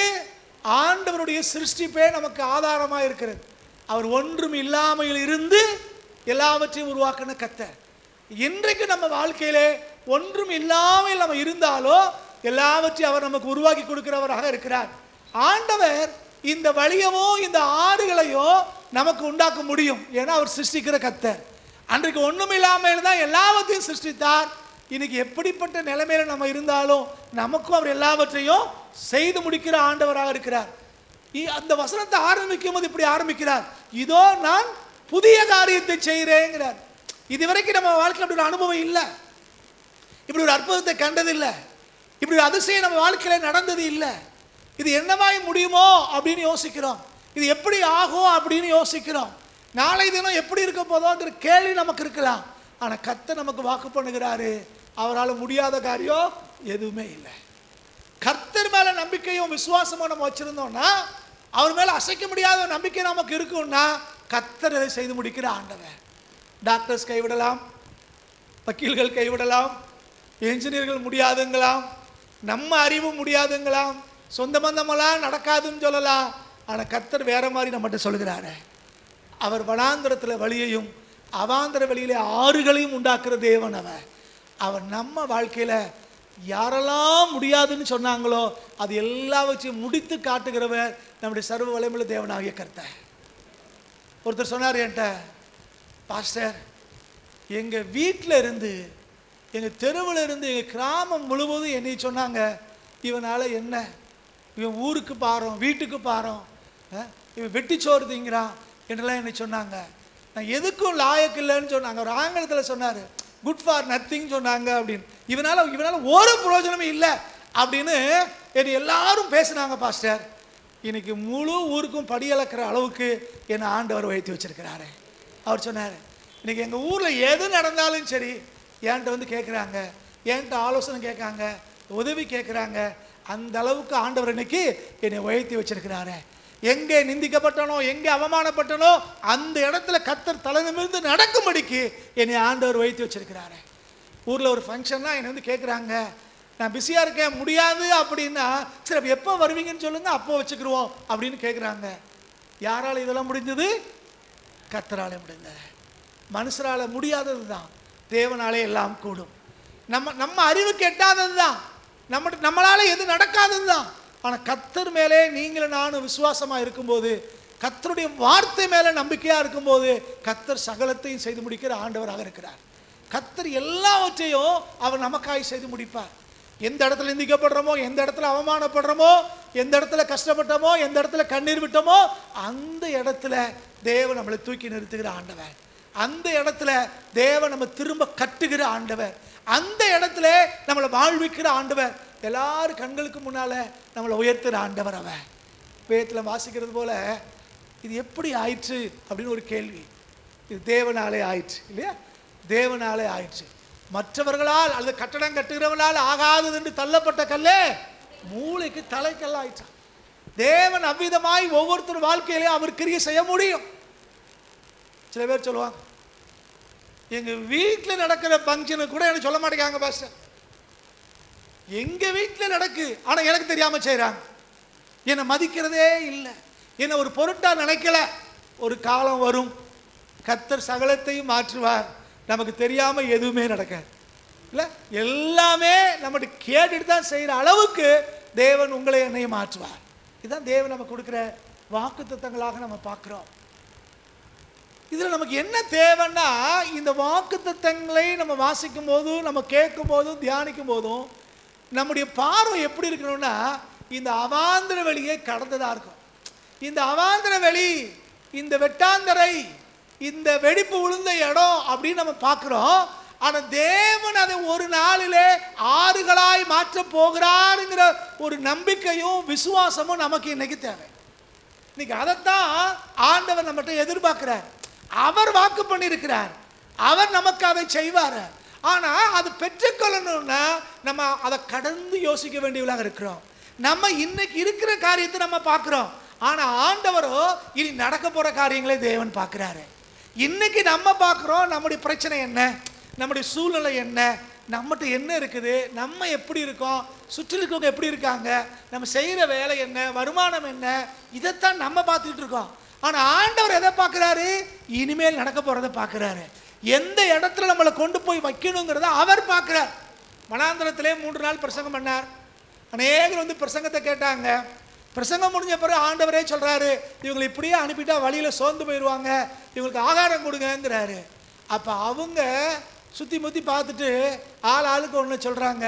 ஆண்டவருடைய சிருஷ்டிப்பே நமக்கு ஆதாரமாக இருக்கிறது. அவர் ஒன்றும் இல்லாமல் இருந்து எல்லாவற்றையும் உருவாக்கின கர்த்தர். இன்றைக்கு நம்ம வாழ்க்கையிலே ஒன்றும் இல்லாமல் நம்ம இருந்தாலோ எல்லாவற்றையும் அவர் நமக்கு உருவாக்கி கொடுக்கிறவராக இருக்கிறார். ஆண்டவர் இந்த வழியவோ இந்த ஆறுகளையோ நமக்கு உண்டாக்க முடியும். ஏன்னா அவர் சிருஷ்டிக்கிற கர்த்தர். அன்றைக்கு ஒன்றும் இல்லாமல் தான் எல்லாவற்றையும் சிருஷ்டித்தார். இன்னைக்கு எப்படிப்பட்ட நிலைமையில நம்ம இருந்தாலும் நமக்கும் அவர் எல்லாவற்றையும் செய்து முடிக்கிற ஆண்டவராக இருக்கிறார். அந்த வசனத்தை ஆரம்பிக்கும் போது இப்படி ஆரம்பிக்கிறார், இதோ நான் புதிய காரியத்தை செய்கிறேங்கிறார். இதுவரைக்கும் நம்ம வாழ்க்கையில் அப்படி ஒரு அனுபவம் இல்லை, இப்படி ஒரு அற்புதத்தை கண்டதில்லை, இப்படி ஒரு அதிசயம் நம்ம வாழ்க்கையில நடந்தது இல்லை. இது என்னவாய் முடியுமோ அப்படின்னு யோசிக்கிறோம். இது எப்படி ஆகும் அப்படின்னு யோசிக்கிறோம். நாளை தினம் எப்படி இருக்க போதோங்கிற கேள்வி நமக்கு இருக்கலாம். ஆனால் கர்த்தர் நமக்கு வாக்கு பண்ணுகிறாரு, அவரால் முடியாத காரியம் எதுவுமே இல்லை. கர்த்தர் மேலே நம்பிக்கையும் விசுவாசமும் நம்ம வச்சுருந்தோம்னா, அவர் மேலே அசைக்க முடியாத நம்பிக்கை நமக்கு இருக்கும்னா, கர்த்தர் அதை செய்து முடிக்கிற ஆண்டவர். டாக்டர்ஸ் கைவிடலாம், வக்கீல்கள் கைவிடலாம், என்ஜினியர்கள் முடியாதுங்களாம், நம்ம அறிவு முடியாதுங்களாம், சொந்த பந்தமெல்லாம் நடக்காதுன்னு சொல்லலாம். ஆனால் கர்த்தர் வேற மாதிரி நம்மகிட்ட சொல்கிறாரு. அவர் வனாந்திரத்தில் வழியையும் அவாந்திர வெளியிலே ஆறுகளையும் உண்டாக்குற தேவன். அவர் நம்ம வாழ்க்கையில் யாரெல்லாம் முடியாதுன்னு சொன்னாங்களோ அது எல்லாம் வச்சு முடித்து காட்டுகிறவர் நம்முடைய சர்வ வல்லமையுள்ள தேவனாகிய கர்த்தர். ஒருத்தர் சொன்னார் என்கிட்ட, பாஸ்டர், எங்கள் வீட்டில் இருந்து, எங்கள் தெருவில் இருந்து, எங்கள் கிராமம் முழுவதும் என்னை சொன்னாங்க, இவனால் என்ன, இவன் ஊருக்கு பாரோம், வீட்டுக்கு பாரோம், இவன் வெட்டிச்சோறு திங்கிறான் என்றெல்லாம் என்னை சொன்னாங்க. நான் எதுக்கும் லாயக்கு இல்லைன்னு சொன்னாங்க. ஒரு ஆங்கிலத்தில் சொன்னார், குட் ஃபார் நத்திங் சொன்னாங்க அப்படின்னு. இவனால் ஒரு பிரயோஜனமே இல்லை அப்படின்னு என்னை எல்லாரும் பேசுனாங்க. பாஸ்டர், இன்னைக்கு முழு ஊருக்கும் படியளக்கிற அளவுக்கு என்னை ஆண்டவர் உயர்த்தி வச்சிருக்கிறாரு. அவர் சொன்னார், இன்னைக்கு எங்கள் ஊரில் எது நடந்தாலும் சரி என்கிட்ட வந்து கேட்குறாங்க, என்கிட்ட ஆலோசனை கேட்காங்க, உதவி கேட்குறாங்க. அந்த அளவுக்கு ஆண்டவர் இன்னைக்கு என்னை உயர்த்தி வச்சிருக்கிறாரு. எங்கே நிந்திக்கப்பட்டனோ, எங்கே அவமானப்பட்டனோ அந்த இடத்துல கர்த்தர் தலை நிமிர்ந்து நடக்கும்படிக்கு என்னை ஆண்டவர் வைத்து வச்சிருக்கிறாரு. ஊரில் ஒரு ஃபங்க்ஷன்னா என்னை வந்து கேட்குறாங்க, நான் பிஸியாக இருக்கேன் முடியாது அப்படின்னா, சரி அப்போ எப்போ வருவீங்கன்னு சொல்லுங்கள், அப்போ வச்சுக்கிடுவோம் அப்படின்னு கேட்குறாங்க. யாரால் இதெல்லாம் முடிஞ்சது? கர்த்தராலே முடிந்தது. மனுஷரால் முடியாதது தான், தேவனாலே எல்லாம் கூடும். நம்ம அறிவுக்கு எட்டாதது தான், நம்மளால் எது நடக்காதது தான். ஆனால் கர்த்தர் மேலே நீங்களும் நானும் விசுவாசமாக இருக்கும்போது, கர்த்தருடைய வார்த்தை மேலே நம்பிக்கையாக இருக்கும்போது, கர்த்தர் சகலத்தையும் செய்து முடிக்கிற ஆண்டவராக இருக்கிறார். கர்த்தர் எல்லாவற்றையும் அவர் நமக்காய் செய்து முடிப்பார். எந்த இடத்துல நிந்திக்கப்படுறோமோ, எந்த இடத்துல அவமானப்படுறோமோ, எந்த இடத்துல கஷ்டப்பட்டோமோ, எந்த இடத்துல கண்ணீர் விட்டோமோ, அந்த இடத்துல தேவன் நம்மளை தூக்கி நிறுத்துகிற ஆண்டவர். அந்த இடத்துல தேவன் நம்ம திரும்ப கட்டுகிற ஆண்டவர். அந்த இடத்துல நம்மளை வாழ்விக்கிற ஆண்டவர். எல்லாரும் கண்களுக்கு முன்னால் நம்மளை உயர்த்துகிற ஆண்டவர் அவர். வேதத்தில் வாசிக்கிறது போல இது எப்படி ஆயிற்று அப்படின்னு ஒரு கேள்வி. இது தேவனாலே ஆயிற்று இல்லையா? தேவனாலே ஆயிற்று. மற்றவர்களால் அல்லது கட்டடம் கட்டுகிறவர்களால் ஆகாதது என்று தள்ளப்பட்ட கல்லே மூளைக்கு தலைக்கல்ல ஆயிற்றான். தேவன் அவ்விதமாய் ஒவ்வொருத்தர் வாழ்க்கையிலே அவர் கிரியை செய்ய முடியும். சில பேர் சொல்லுவாங்க, எங்கள் வீட்டில் நடக்கிற ஃபங்க்ஷனு கூட எனக்கு சொல்ல மாட்டேங்காங்க பாஸ்டர். எங்கள் வீட்டில் நடக்கு, ஆனால் எனக்கு தெரியாமல் செய்கிறாங்க. என்னை மதிக்கிறதே இல்லை, என்னை ஒரு பொருட்டாக நினைக்கல. ஒரு காலம் வரும், கர்த்தர் சகலத்தையும் மாற்றுவார். நமக்கு தெரியாமல் எதுவுமே நடக்காது இல்லை, எல்லாமே நம்மகிட்ட கேட்டுட்டு தான் செய்கிற அளவுக்கு தேவன் உங்களை என்னையும் மாற்றுவார். இதுதான் தேவன் நமக்கு கொடுக்குற வாக்குத்தத்தங்களாக நம்ம பார்க்குறோம். இதில் நமக்கு என்ன தேவைன்னா, இந்த வாக்குத்தத்தங்களை நம்ம வாசிக்கும் போதும், நம்ம கேட்கும் போதும், தியானிக்கும் போதும் நம்முடைய பார்வை எப்படி இருக்கணும்னா, இந்த அவாந்திர வெளியை கடந்ததாக இருக்கும். இந்த அவாந்திர வெளி, இந்த வெட்டாந்தரை, இந்த வெடிப்பு விழுந்த இடம் அப்படின்னு நம்ம பார்க்குறோம். ஆனால் தேவன் அதை ஒரு நாளிலே ஆறுகளாய் மாற்ற போகிறாருங்கிற ஒரு நம்பிக்கையும் விசுவாசமும் நமக்கு இன்னைக்கு தேவை. இன்னைக்கு அதைத்தான் ஆண்டவர் நம்மகிட்ட எதிர்பார்க்கிறார். அவர் வாக்கு பண்ணியிருக்கிறார், அவர் நமக்கு அதை செய்வார். ஆனால் அது பெற்றுக்கொள்ளணும்னா நம்ம அதை கடந்து யோசிக்க வேண்டியவர்களாக இருக்கிறோம். நம்ம இன்னைக்கு இருக்கிற காரியத்தை நம்ம பார்க்குறோம், ஆனால் ஆண்டவரோ இனி நடக்க போகிற காரியங்களே தேவன் பார்க்குறாரு. இன்னைக்கு நம்ம பார்க்குறோம், நம்முடைய பிரச்சனை என்ன, நம்முடைய சூழ்நிலை என்ன, நம்மகிட்ட என்ன இருக்குது, நம்ம எப்படி இருக்கோம், சுற்றி இருக்கவங்க எப்படி இருக்காங்க, நம்ம செய்கிற வேலை என்ன, வருமானம் என்ன, இதைத்தான் நம்ம பார்த்துக்கிட்டு இருக்கோம். ஆனால் ஆண்டவர் எதை பார்க்குறாரு? இனிமேல் நடக்க போகிறத பார்க்குறாரு. எந்த இடத்துல நம்மளை கொண்டு போய் வைக்கணுங்கிறத அவர் பார்க்குறார். வனாந்திரத்திலே 3 நாள் பிரசங்கம் பண்ணார். அநேகர் வந்து பிரசங்கத்தை கேட்டாங்க. பிரசங்கம் முடிஞ்ச பிறகு ஆண்டவரே சொல்கிறாரு, இவங்களை இப்படியே அனுப்பிட்டா வழியில் சோர்ந்து போயிடுவாங்க, இவங்களுக்கு ஆகாரம் கொடுங்கங்கிறாரு. அப்போ அவங்க சுற்றி முற்றி பார்த்துட்டு ஆளுக்கு ஒன்று சொல்கிறாங்க,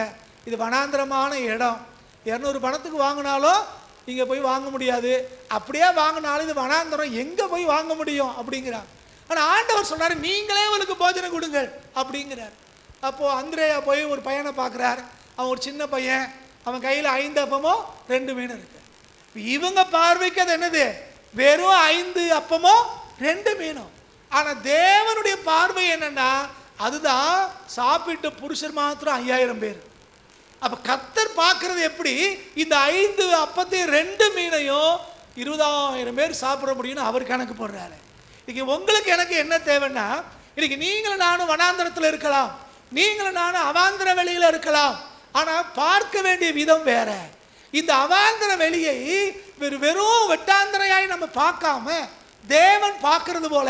இது வனாந்திரமான இடம், 200 பணத்துக்கு வாங்கினாலும் இங்கே போய் வாங்க முடியாது, அப்படியே வாங்கினாலும் இது வனாந்திரம், எங்கே போய் வாங்க முடியும் அப்படிங்கிறாங்க. ஆனால் ஆண்டவர் சொல்கிறார், நீங்களே அவனுக்கு போஜனம் கொடுங்கள் அப்படிங்கிறார். அப்போது அந்திரேயா போய் ஒரு பையனை பார்க்குறார். அவன் ஒரு சின்ன பையன், அவன் கையில் 5 அப்பமோ 2 மீன் இருக்கு. இவங்க பார்வைக்கு அது என்னது? வெறும் 5 அப்பமும் 2 மீனும். ஆனா தேவனுடைய பார்வை என்னன்னா, அதுதான் சாப்பிட்ட புருஷர் மாத்திரம் 5000 பேர். அப்ப கர்த்தர் பார்க்கிறது எப்படி? இந்த 5 அப்பத்தையும் 2 மீனையும் 20000 பேர் சாப்பிட முடியும்னு அவர் கணக்கு போடுறாரு. இன்னைக்கு உங்களுக்கு எனக்கு என்ன தேவைன்னா, இன்னைக்கு நீங்களும் நானும் வனாந்தரத்தில் இருக்கலாம், நீங்களும் நானும் அவாந்தர வெளியில இருக்கலாம். ஆனா பார்க்க வேண்டிய விதம் வேற. இந்த அவாந்தர வெளியை வெறும் வெட்டாந்தரையாய் நம்ம பார்க்காம தேவன் பார்க்கிறது போல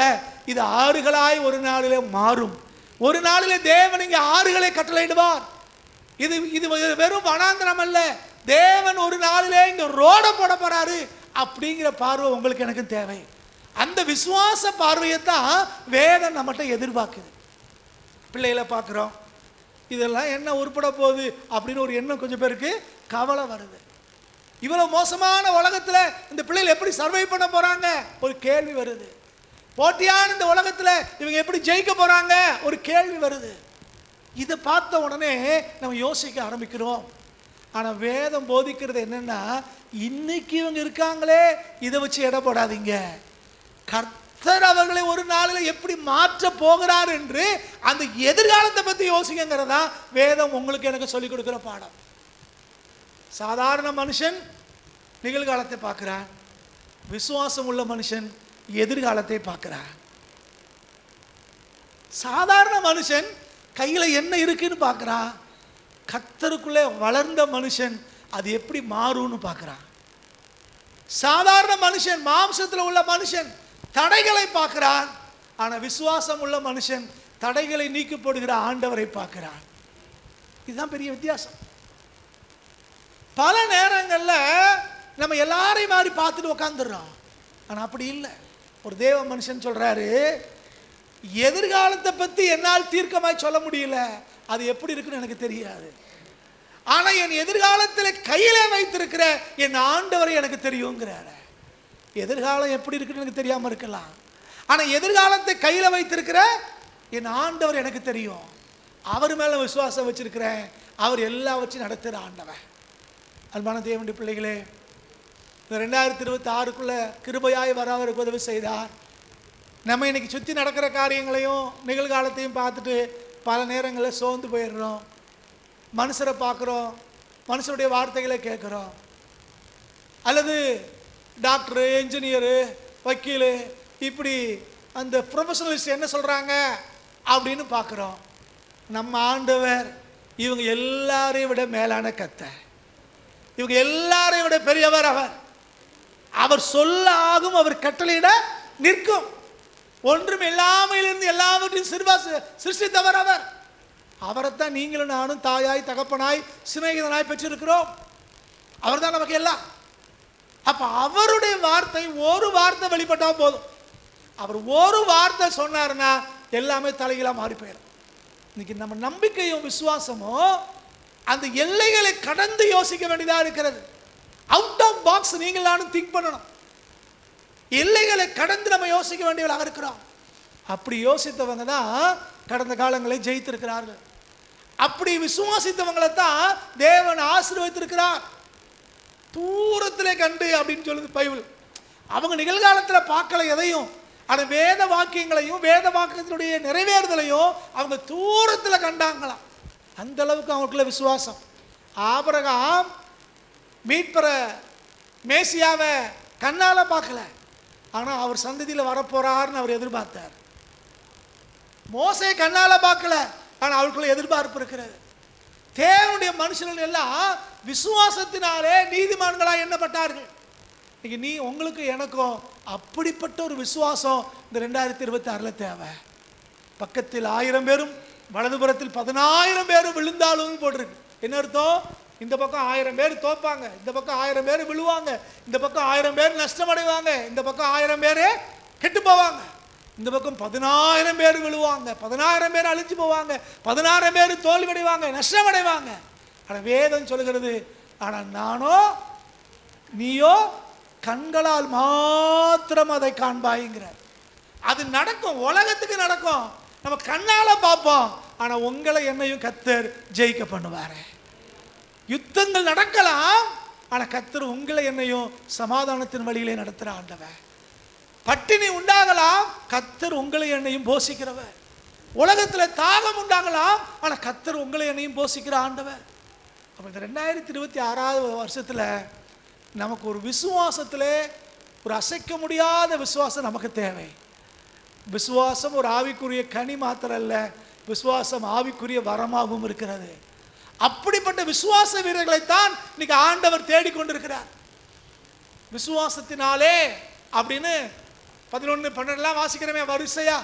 இது ஆறுகளாய் ஒரு நாளிலே மாறும். ஒரு நாளிலே தேவன் இங்கே ஆறுகளை கட்டளையிடுவார். இது இது வெறும் வனாந்தரம் அல்ல, தேவன் ஒரு நாளிலே இங்க ரோட போட போறாரு அப்படிங்கிற பார்வை உங்களுக்கு எனக்கு தேவை. அந்த விசுவாச பார்வையைத்தான் வேதம் நம்மகிட்ட எதிர்பார்க்குது. பிள்ளைகளை பார்க்குறோம், இதெல்லாம் என்ன உருப்பட போகுது அப்படின்னு ஒரு எண்ணம் கொஞ்சம் பேருக்கு கவலை வருது. இவ்வளவு மோசமான உலகத்தில் இந்த பிள்ளைகள் எப்படி சர்வை பண்ண போறாங்க ஒரு கேள்வி வருது. போட்டியான இந்த உலகத்தில் இவங்க எப்படி ஜெயிக்க போறாங்க ஒரு கேள்வி வருது. இதை பார்த்த உடனே நம்ம யோசிக்க ஆரம்பிக்கிறோம். ஆனால் வேதம் போதிக்கிறது என்னன்னா, இன்னைக்கு இவங்க இருக்காங்களே இதை வச்சு எடை போடாதீங்க, கர்த்தர் அவர்களை ஒரு நாளில் எப்படி மாற்ற போகிறார் என்று அந்த எதிர்காலத்தை பற்றி யோசிக்கிறதா வேதம் உங்களுக்கு எனக்கு சொல்லிக் கொடுக்கிற பாடம். சாதாரண மனுஷன் நிகழ்காலத்தை பார்க்கிறான், விசுவாசம் உள்ள மனுஷன் எதிர்காலத்தை பார்க்கிறான். சாதாரண மனுஷன் கையில் என்ன இருக்குன்னு பார்க்குறான், கர்த்தருக்குள்ளே வளர்ந்த மனுஷன் அது எப்படி மாறும்னு பார்க்குறான். சாதாரண மனுஷன் மாம்சத்தில் உள்ள மனுஷன் தடைகளை பார்க்கிறான், ஆனால் விசுவாசம் உள்ள மனுஷன் தடைகளை நீக்கி போடுகிற ஆண்டவரை பார்க்கிறான். இதுதான் பெரிய வித்தியாசம். பல நேரங்களில் நம்ம எல்லாரையும் மாதிரி பார்த்துட்டு உட்காந்துடுறோம், ஆனால் அப்படி இல்லை. ஒரு தேவ மனுஷன் சொல்றாரு, எதிர்காலத்தை பற்றி என்னால் தீர்க்கமாய் சொல்ல முடியல, அது எப்படி இருக்குன்னு எனக்கு தெரியாது, ஆனால் என் எதிர்காலத்தில் கையிலே வைத்திருக்கிற என் ஆண்டவரை எனக்கு தெரியுங்கிறாரு. எதிர்காலம் எப்படி இருக்குன்னு எனக்கு தெரியாமல் இருக்கலாம், ஆனால் எதிர்காலத்தை கையில் வைத்திருக்கிற என் ஆண்டவர் எனக்கு தெரியும். அவர் மேலே விசுவாசம் வச்சிருக்கிறேன், அவர் எல்லாவற்றையும் நடத்துகிற ஆண்டவர். அன்பான தேவனுடைய பிள்ளைகளே, இந்த 2026க்குள்ள கிருபையாய் வரவருக்கு உதவி செய்தார். நம்ம இன்னைக்கு சுற்றி நடக்கிற காரியங்களையும் நிகழ்காலத்தையும் பார்த்துட்டு பல நேரங்களில் சோர்ந்து போயிடுறோம். மனுஷரை பார்க்குறோம், மனுஷருடைய வார்த்தைகளை கேட்குறோம், அல்லது டாக்டரு, என்ஜினியரு, வக்கீலு, இப்படி அந்த ப்ரொஃபஷனலிஸ்ட் என்ன சொல்கிறாங்க அப்படின்னு பார்க்குறோம். நம்ம ஆண்டவர் இவங்க எல்லாரையும் விட மேலான கர்த்தர், இவங்க எல்லாரையும் விட பெரியவர். அவர் சொல்ல ஆகும், அவர் கட்டளையிட நிற்கும். ஒன்றும் இல்லாமையிலிருந்து எல்லாவற்றையும் சிருஷ்டித்தவர் அவர். அவரைத்தான் நீங்களும் நானும் தாயாய் தகப்பனாய் சிநேகிதனாய் பெற்றிருக்கிறோம். அவர் தான் நமக்கு எல்லாம். அப்ப அவருடைய வார்த்தை ஒரு வார்த்தை வெளிப்பட்டா போதும். அவர் ஒரு வார்த்தை சொன்னார்னா எல்லாமே தலைகீழா மாறி போயிடும். இன்னைக்கு நம்ம நம்பிக்கையும் விசுவாசமும் அந்த எல்லைகளை கடந்து யோசிக்க வேண்டியதாக இருக்கிறது. அவுட் ஆஃப் பாக்ஸ் நீங்கள் நானும் திங்க் பண்ணணும். எல்லைகளை கடந்து நம்ம யோசிக்க வேண்டியவர்களாக இருக்கிறோம். அப்படி யோசித்தவங்க தான் கடந்த காலங்களை ஜெயித்திருக்கிறார்கள். அப்படி விசுவாசித்தவங்களை தான் தேவன் ஆசீர்வதித்திருக்கிறார். தூரத்திலே கண்டு அப்படின்னு சொல்லுது பைபிள். அவங்க நிகழ்காலத்தில் பார்க்கல எதையும், ஆனால் வேத வாக்கியங்களையும் வேத வாக்கியத்தினுடைய நிறைவேறுதலையும் அவங்க தூரத்தில் கண்டாங்களாம். அந்த அளவுக்கு அவங்களுக்குள்ள விசுவாசம். ஆபிரகாம் மீட்பர மேசியாவை கண்ணால் பார்க்கல, ஆனால் அவர் சந்ததியில் வரப்போறாருன்னு அவர் எதிர்பார்த்தார். மோசே கண்ணால் பார்க்கல, ஆனால் அவருக்குள்ள எதிர்பார்ப்பு இருக்கிறது. தேவனுடைய மனுஷர்கள் எல்லாம் விசுவாசத்தினாலே நீதிமான்களாக எண்ணப்பட்டார்கள். இன்னைக்கு நீ உங்களுக்கு எனக்கும் அப்படிப்பட்ட ஒரு விசுவாசம் இந்த 2026 தேவை. பக்கத்தில் 1000 பேரும் வலதுபுறத்தில் 10000 பேரும் விழுந்தாலும் போட்டிருக்கு. என்ன அர்த்தம்? இந்த பக்கம் 1000 பேர் தோப்பாங்க, இந்த பக்கம் 1000 பேர் விழுவாங்க, இந்த பக்கம் 1000 பேர் நஷ்டமடைவாங்க, இந்த பக்கம் 1000 பேர் கெட்டு போவாங்க, இந்த பக்கம் 10000 பேர் விழுவாங்க, 10000 பேர் அழிஞ்சு போவாங்க, 10000 பேர் தோல்வியடைவாங்க, நஷ்டமடைவாங்க. ஆனால் வேதம் சொல்லுகிறது, ஆனால் நானோ நீயோ கண்களால் மாத்திரம் அதை காண்பாய்ங்கிற. அது நடக்கும், உலகத்துக்கு நடக்கும், நம்ம கண்ணால பார்ப்போம். ஆனால் உங்களை என்னையும் கர்த்தர் ஜெயிக்க பண்ணுவார். யுத்தங்கள் நடக்கலாம், ஆனால் கர்த்தர் உங்களை என்னையும் சமாதானத்தின் வழியிலே நடத்துகிற ஆண்டவர். பட்டினி உண்டாகலாம், கர்த்தர் உங்களை என்னையும் போஷிக்கிறவர். உலகத்தில் தாகம் உண்டாகலாம், ஆனால் கர்த்தர் உங்களை என்னையும் போஷிக்கிற ஆண்டவர். அப்போ இந்த 2026 வருஷத்தில் நமக்கு ஒரு விசுவாசத்தில் ஒரு அசைக்க முடியாத விசுவாசம் நமக்கு தேவை. விசுவாசம் ஒரு ஆவிக்குரிய கனி மாத்திரம் அல்ல, விசுவாசம் ஆவிக்குரிய வரமாகவும் இருக்கிறது. அப்படிப்பட்ட விசுவாச வீரர்களைத்தான் இன்னைக்கு ஆண்டவர் தேடிக்கொண்டிருக்கிறார். விசுவாசத்தினாலே அப்படின்னு 11, 12 வாசிக்கிறமே வரிசையா,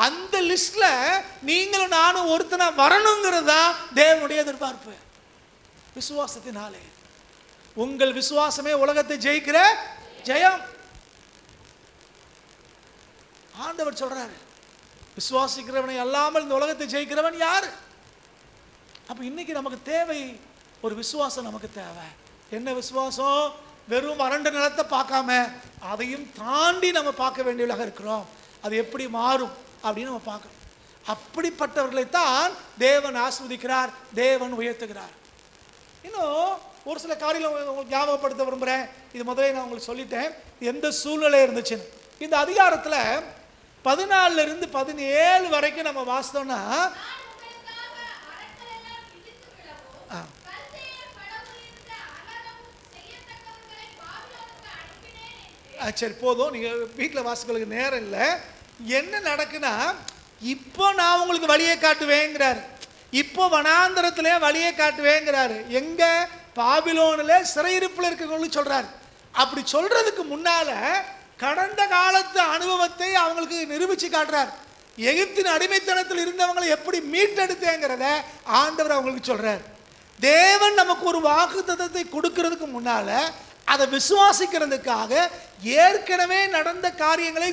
அந்த லிஸ்ட்ல நீங்களும் நானும் ஒருத்தனா வரணுங்கிறது தான் தேவனுடைய எதிர்பார்ப்பு. விசுவாசத்தினாலே உங்கள் விசுவாசமே உலகத்தை ஜெயிக்கிற ஜெயம். ஆண்டவர் சொல்றாரு, விசுவாசிக்கிறவனை அல்லாமல் இந்த உலகத்தை ஜெயிக்கிறவன் யாரு? அப்ப இன்னைக்கு நமக்கு தேவை ஒரு விசுவாசம். நமக்கு தேவை என்ன விசுவாசம்? வெறும் வறண்ட நிலத்தை பார்க்காம அதையும் தாண்டி நம்ம பார்க்க வேண்டியவர்களாக இருக்கிறோம். அது எப்படி மாறும் அப்படின்னு நம்ம பார்க்கணும். அப்படிப்பட்டவர்களைத்தான் தேவன் ஆஸ்வதிக்கிறார், தேவன் உயர்த்துகிறார். இன்னும் ஒரு சில காரியங்களை உங்களுக்கு ஞாபகப்படுத்த விரும்புகிறேன். இது முதலே நான் உங்களுக்கு சொல்லிட்டேன் எந்த சூழ்நிலை இருந்துச்சுன்னு. இந்த அதிகாரத்தில் 14 to 17 வரைக்கும் நம்ம வாசித்தோம்னா, சரி போதும், நீங்கள் வீட்டில் வாசிக்கிறதுக்கு நேரம் இல்லை. என்ன நடக்குன்னா, இப்போ நான் உங்களுக்கு வழியை காட்டுவேங்கிறாரு. இப்போ வனாந்தரத்திலே வழியை காட்டுவேங்கிறாரு. எங்க? பாபிலோனில் சிறையிருப்பில் இருக்கிறவங்களுக்கு சொல்றாரு. அப்படி சொல்றதுக்கு முன்னால கடந்த காலத்து அனுபவத்தை அவங்களுக்கு நிரூபிச்சு காட்டுறார். எகிப்தின் அடிமைத்தனத்தில் இருந்தவங்களை எப்படி மீட்டெடுத்தேங்கிறத ஆண்டவர் அவங்களுக்கு சொல்றார். தேவன் நமக்கு ஒரு வாக்குத்தத்தத்தை கொடுக்கிறதுக்கு முன்னால அதை விசுவாசிக்கிறதுக்காக ஏற்கனவே நடந்த காரியங்களை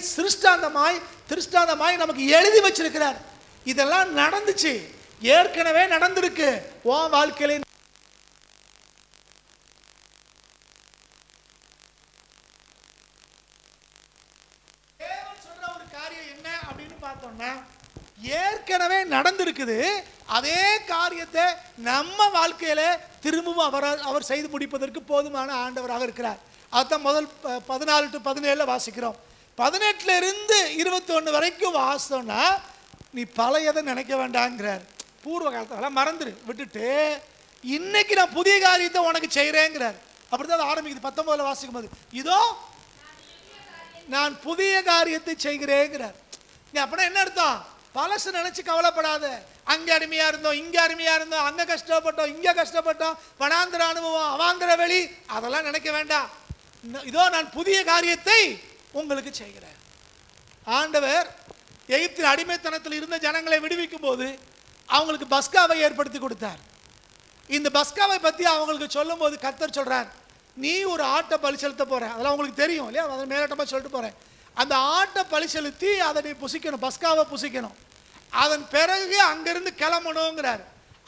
திருஷ்டாந்தமாய் நமக்கு எழுதி வச்சிருக்கிறார். இதெல்லாம் நடந்துச்சு, ஏற்கனவே நடந்திருக்கு. உன் வாழ்க்கையில தேவன் சொல்ற ஒரு காரியம் என்ன அப்படின்னு பார்த்தோம்னா, ஏற்கனவே நடந்திருக்குது. அதே காரியத்தை நம்ம வாழ்க்கையில திரும்பவும் அவர் செய்து முடிப்பதற்கு போதுமான ஆண்டவராக இருக்கிறார். அதுதான் முதல் 14 to 17 வாசிக்கிறோம். 18 இருந்து 21 வரைக்கும் வாசித்தோம்னா, நீ பழையதை நினைக்க வேண்டாங்கிறார். பூர்வ காலத்தெல்லாம் மறந்துரு, விட்டுட்டு இன்னைக்கு நான் புதிய காரியத்தை உனக்கு செய்கிறேங்கிறார். அப்படிதான் ஆரம்பிக்குது. 19 வாசிக்கும் போது, இதோ நான் புதிய காரியத்தை செய்கிறேங்கிறார். நீ அப்படின்னா என்ன அர்த்தம்? பழசு நினைச்சு கவலைப்படாத. அங்கே அருமையா இருந்தோம், இங்கே அருமையா இருந்தோம், அங்கே கஷ்டப்பட்டோம், இங்கே கஷ்டப்பட்டோம், வனாந்திர அனுபவம், அவாந்திர வெளி, அதெல்லாம் நினைக்க வேண்டாம். இதோ நான் புதிய காரியத்தை உங்களுக்கு செய்கிறேன். ஆண்டவர் எகிப்தின் அடிமைத்தனத்தில் இருந்த ஜனங்களை விடுவிக்கும் போது அவங்களுக்கு பஸ்காவை ஏற்படுத்தி கொடுத்தார். இந்த பஸ்காவை பற்றி அவங்களுக்கு சொல்லும் போது கர்த்தர் சொல்றார், நீ ஒரு ஆட்டை பலி செலுத்த போற. அதெல்லாம் உங்களுக்கு தெரியும் இல்லையா? அதை மேலோட்டமாக சொல்லிட்டு போறேன். அந்த ஆட்டை பலி செலுத்தி அதை நீ புசிக்கணும், பஸ்காவை புசிக்கணும். அதன் பிறகு அங்கிருந்து கிளம்பணுங்கிறார்.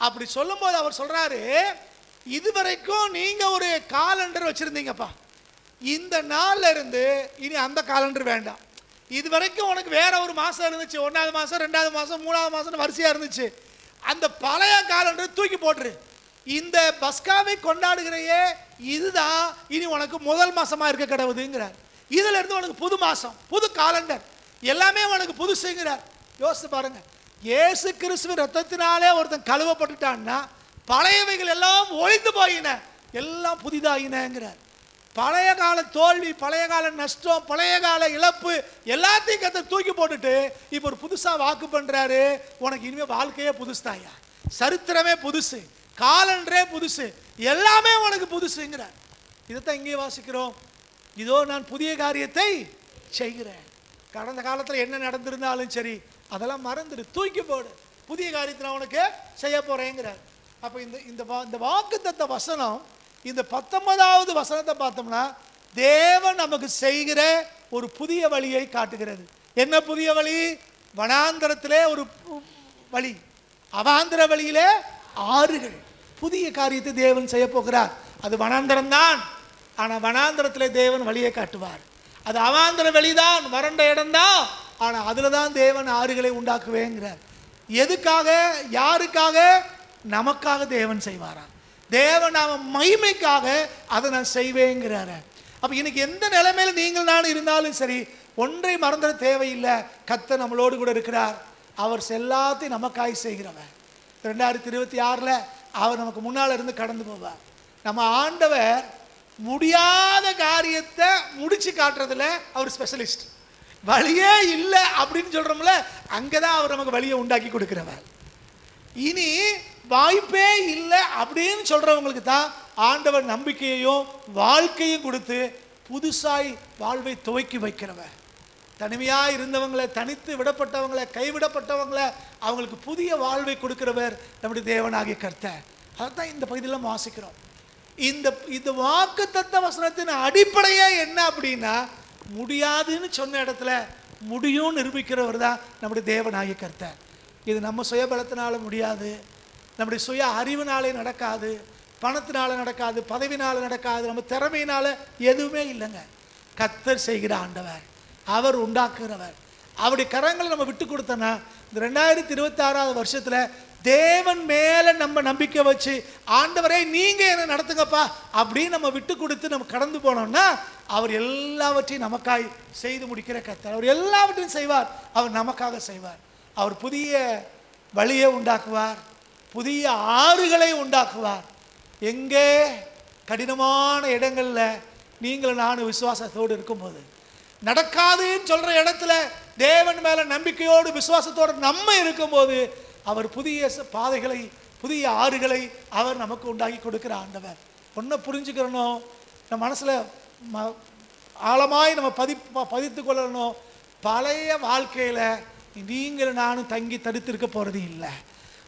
அப்படி சொல்லும் போது அவர் சொல்றாரு, இதுவரைக்கும் நீங்க ஒரு காலண்டர் வச்சிருந்தீங்கப்பா, இந்த நாள்ல இருந்து இனி அந்த காலண்டர் வேண்டாம். இது வரைக்கும் உனக்கு வேற ஒரு மாசம் இருந்துச்சு, 1வது மாசம், 2வது மாசம், 3வது மாசம் வரிசையா இருந்துச்சு. அந்த பழைய காலண்டர் தூக்கி போட்டுரு. இந்த பஸ்காவை கொண்டாடுகிறையே, இதுதான் இனி உனக்கு முதல் மாசமா இருக்க கடவுதுங்கிறார். இதுல இருந்து உனக்கு புது மாசம், புது காலண்டர், எல்லாமே உனக்கு புதுசுங்கிறார். யோசித்து பாருங்க, இயேசு கிறிஸ்துவின் ரத்தத்தினாலே ஒருத்தன் கழுவப்பட்டுட்டான்னா பழையவைகள் எல்லாம் ஒழிந்து போயின, எல்லாம் புதிதாயினங்கிறார். பழைய கால தோல்வி, பழைய கால நஷ்டம், பழைய கால இழப்பு எல்லாத்தையும் கத்த தூக்கி போட்டுட்டு இப்போ ஒரு புதுசா வாக்கு பண்றாரு, உனக்கு இனிமே வாழ்க்கையே புதுசுதாயா, சரித்திரமே புதுசு, காலண்டரே புதுசு, எல்லாமே உனக்கு புதுசுங்கிறார். இதைத்தான் இங்கே வாசிக்கிறோம். இதோ நான் புதிய காரியத்தை செய்கிறேன். கடந்த காலத்தில் என்ன நடந்திருந்தாலும் சரி அதெல்லாம் மறந்துடு, தூக்கி போடு, புதிய காரியத்தை நான் உனக்கு செய்ய போறேங்கிறார். அப்போ இந்த வாக்குத்தத்த வசனம், இந்த 19வது வசனத்தை பார்த்தோம்னா தேவன் நமக்கு செய்கிற ஒரு புதிய வழியை காட்டுகிறது. என்ன புதிய வழி? வனாந்தரத்திலே ஒரு வழி, அவாந்திர வழியிலே ஆறுகள். புதிய காரியத்தை தேவன் செய்ய போகிறார். அது வனாந்தரம் தான், ஆனால் வனாந்தரத்திலே தேவன் வழியை காட்டுவார். அது அவாந்திர வெளிதான், வறண்ட இடம்தான், ஆனால் அதில் தான் தேவன் ஆறுகளை உண்டாக்குவேங்கிறார். எதுக்காக? யாருக்காக? நமக்காக தேவன் செய்வாராம். தேவன் அவன் மகிமைக்காக அதை நான் செய்வேங்கிறார். அப்போ இன்னைக்கு எந்த நிலைமையில் நீங்கள் நான் இருந்தாலும் சரி, ஒன்றை மறந்துட தேவையில்லை. கர்த்தர் நம்மளோடு கூட இருக்கிறார். அவர் எல்லாத்தையும் நமக்காய் செய்கிறவர். 2026 அவர் நமக்கு முன்னால் இருந்து கடந்து போவார். நம்ம ஆண்டவர் முடியாத காரியத்தை முடிச்சு காட்டுறதுல அவர் ஸ்பெஷலிஸ்ட். வழியே இல்லை அப்படின்னு சொல்றோம்ல, அங்கதான் அவர் நமக்கு வழியை உண்டாக்கி கொடுக்கிறவர். இனி வாய்ப்பே இல்லை அப்படின்னு சொல்றவங்களுக்கு தான் ஆண்டவர் நம்பிக்கையையும் வாழ்க்கையும் கொடுத்து புதுசாய் வாழ்வை துவக்கி வைக்கிறவர். தனிமையாக இருந்தவங்களை, தனித்து விடப்பட்டவங்களை, கைவிடப்பட்டவங்களை அவங்களுக்கு புதிய வாழ்வை கொடுக்கிறவர் நம்முடைய தேவனாகிய கர்த்தர். அதான் இந்த பகுதியில் வாசிக்கிறோம். இந்த வாக்குத்தத்த வசனத்தின் அடிப்படையே என்ன அப்படின்னா, முடியாதுன்னு சொன்ன இடத்துல முடியும் நிரூபிக்கிறவர் தான் நம்முடைய தேவனாகிய கர்த்தர். இது நம்ம சுயபலத்தினால முடியாது, நம்முடைய சுய அறிவினாலே நடக்காது, பணத்தினால நடக்காது, பதவினால நடக்காது, நம்ம திறமையினால எதுவுமே இல்லைங்க. கர்த்தர் செய்கிற ஆண்டவர், அவர் உண்டாக்குகிறவர். அவருடைய கரங்களை நம்ம விட்டு கொடுத்தோன்னா இந்த 2026 வருஷத்தில் தேவன் மேலே நம்ம நம்பிக்கை வச்சு, ஆண்டவரே நீங்கள் என்னை நடத்துங்கப்பா அப்படின்னு நம்ம விட்டு கொடுத்து நம்ம கடந்து போனோம்னா அவர் எல்லாவற்றையும் நமக்காய் செய்து முடிக்கிற கர்த்தர். அவர் எல்லாவற்றையும் செய்வார். அவர் நமக்காக செய்வார். அவர் புதிய வழியை உண்டாக்குவார், புதிய ஆறுகளை உண்டாக்குவார். எங்கே கடினமான இடங்களில் நீங்களும் நானும் விசுவாசத்தோடு இருக்கும்போது, நடக்காதுன்னு சொல்கிற இடத்துல தேவன் மேலே நம்பிக்கையோடு விசுவாசத்தோடு நம்ம இருக்கும்போது அவர் புதிய பாதைகளை, புதிய ஆறுகளை அவர் நமக்கு உண்டாக்கி கொடுக்கிற ஆண்டவர். ஒன்றை புரிஞ்சுக்கிறணும், நம்ம மனசில் ஆழமாய் நம்ம பதித்து கொள்ளணும். பழைய வாழ்க்கையில் நீங்கள் நானும் தங்கி தடுத்திருக்க போகிறது இல்லை.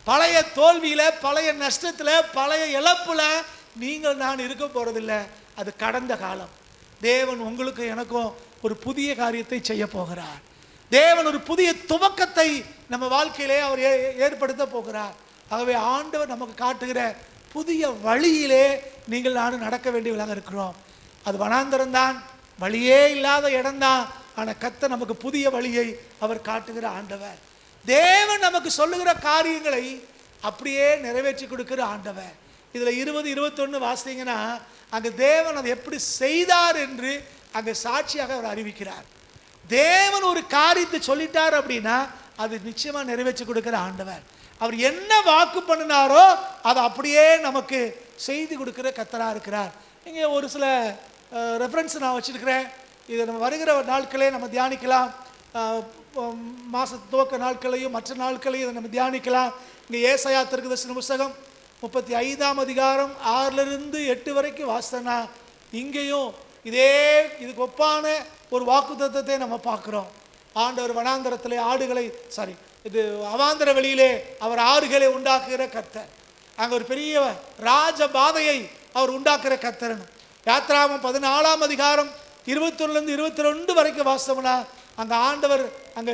பழைய தோல்வியில், பழைய நஷ்டத்தில், பழைய இழப்பில் நீங்கள் நான் இருக்க போகிறதில்லை. அது கடந்த காலம். தேவன் உங்களுக்கு எனக்கும் ஒரு புதிய காரியத்தை செய்ய போகிறார். தேவன் ஒரு புதிய துவக்கத்தை நம்ம வாழ்க்கையிலே அவர் ஏற்படுத்த போகிறார். ஆகவே ஆண்டவர் நமக்கு காட்டுகிற புதிய வழியிலே நீங்கள் நானும் நடக்க வேண்டியவர்களாக இருக்கிறோம். அது வனாந்தரம்தான், வழியே இல்லாத இடம்தான். ஆனால் கர்த்தர் நமக்கு புதிய வழியை அவர் காட்டுகிற ஆண்டவர். தேவன் நமக்கு சொல்லுகிற காரியங்களை அப்படியே நிறைவேற்றி கொடுக்கிற ஆண்டவர். இதில் 20, 21 வாசித்தீங்கன்னா அங்கே தேவன் அதை எப்படி செய்தார் என்று அங்கே சாட்சியாக அவர் அறிவிக்கிறார். தேவன் ஒரு காரியத்தை சொல்லிட்டார் அப்படின்னா அது நிச்சயமாக நிறைவேற்றி கொடுக்கிற ஆண்டவர். அவர் என்ன வாக்கு பண்ணினாரோ அதை அப்படியே நமக்கு செய்து கொடுக்கிற கர்த்தராக இருக்கிறார். இங்கே ஒரு சில ரெஃபரன்ஸ் நான் வச்சுருக்கிறேன். இதை நம்ம வருகிற நாட்களே நம்ம தியானிக்கலாம். மாத துவக்க நாட்களையும் மற்ற நாட்களையும் இதை நம்ம தியானிக்கலாம். இங்கே ஏசாயா தீர்க்கதரிசன புத்தகம் 35ஆம் அதிகாரம் 6-8 வரைக்கும் வாசித்தனா இங்கேயும் இதுக்கு ஒப்பான ஒரு வாக்குத்தத்தத்தை நம்ம பார்க்குறோம். ஆண்டவர் வனாந்தரத்திலே அவாந்தர வெளியிலே அவர் ஆறுகளை உண்டாக்குகிற கர்த்தர். அங்கே ஒரு பெரிய ராஜ பாதையை அவர் உண்டாக்குகிற கர்த்தர்னு யாத்ராகமம் 14ஆம் அதிகாரம் 21-22 வரைக்கும் வாசித்தோம்னா அங்கே ஆண்டவர் அங்கே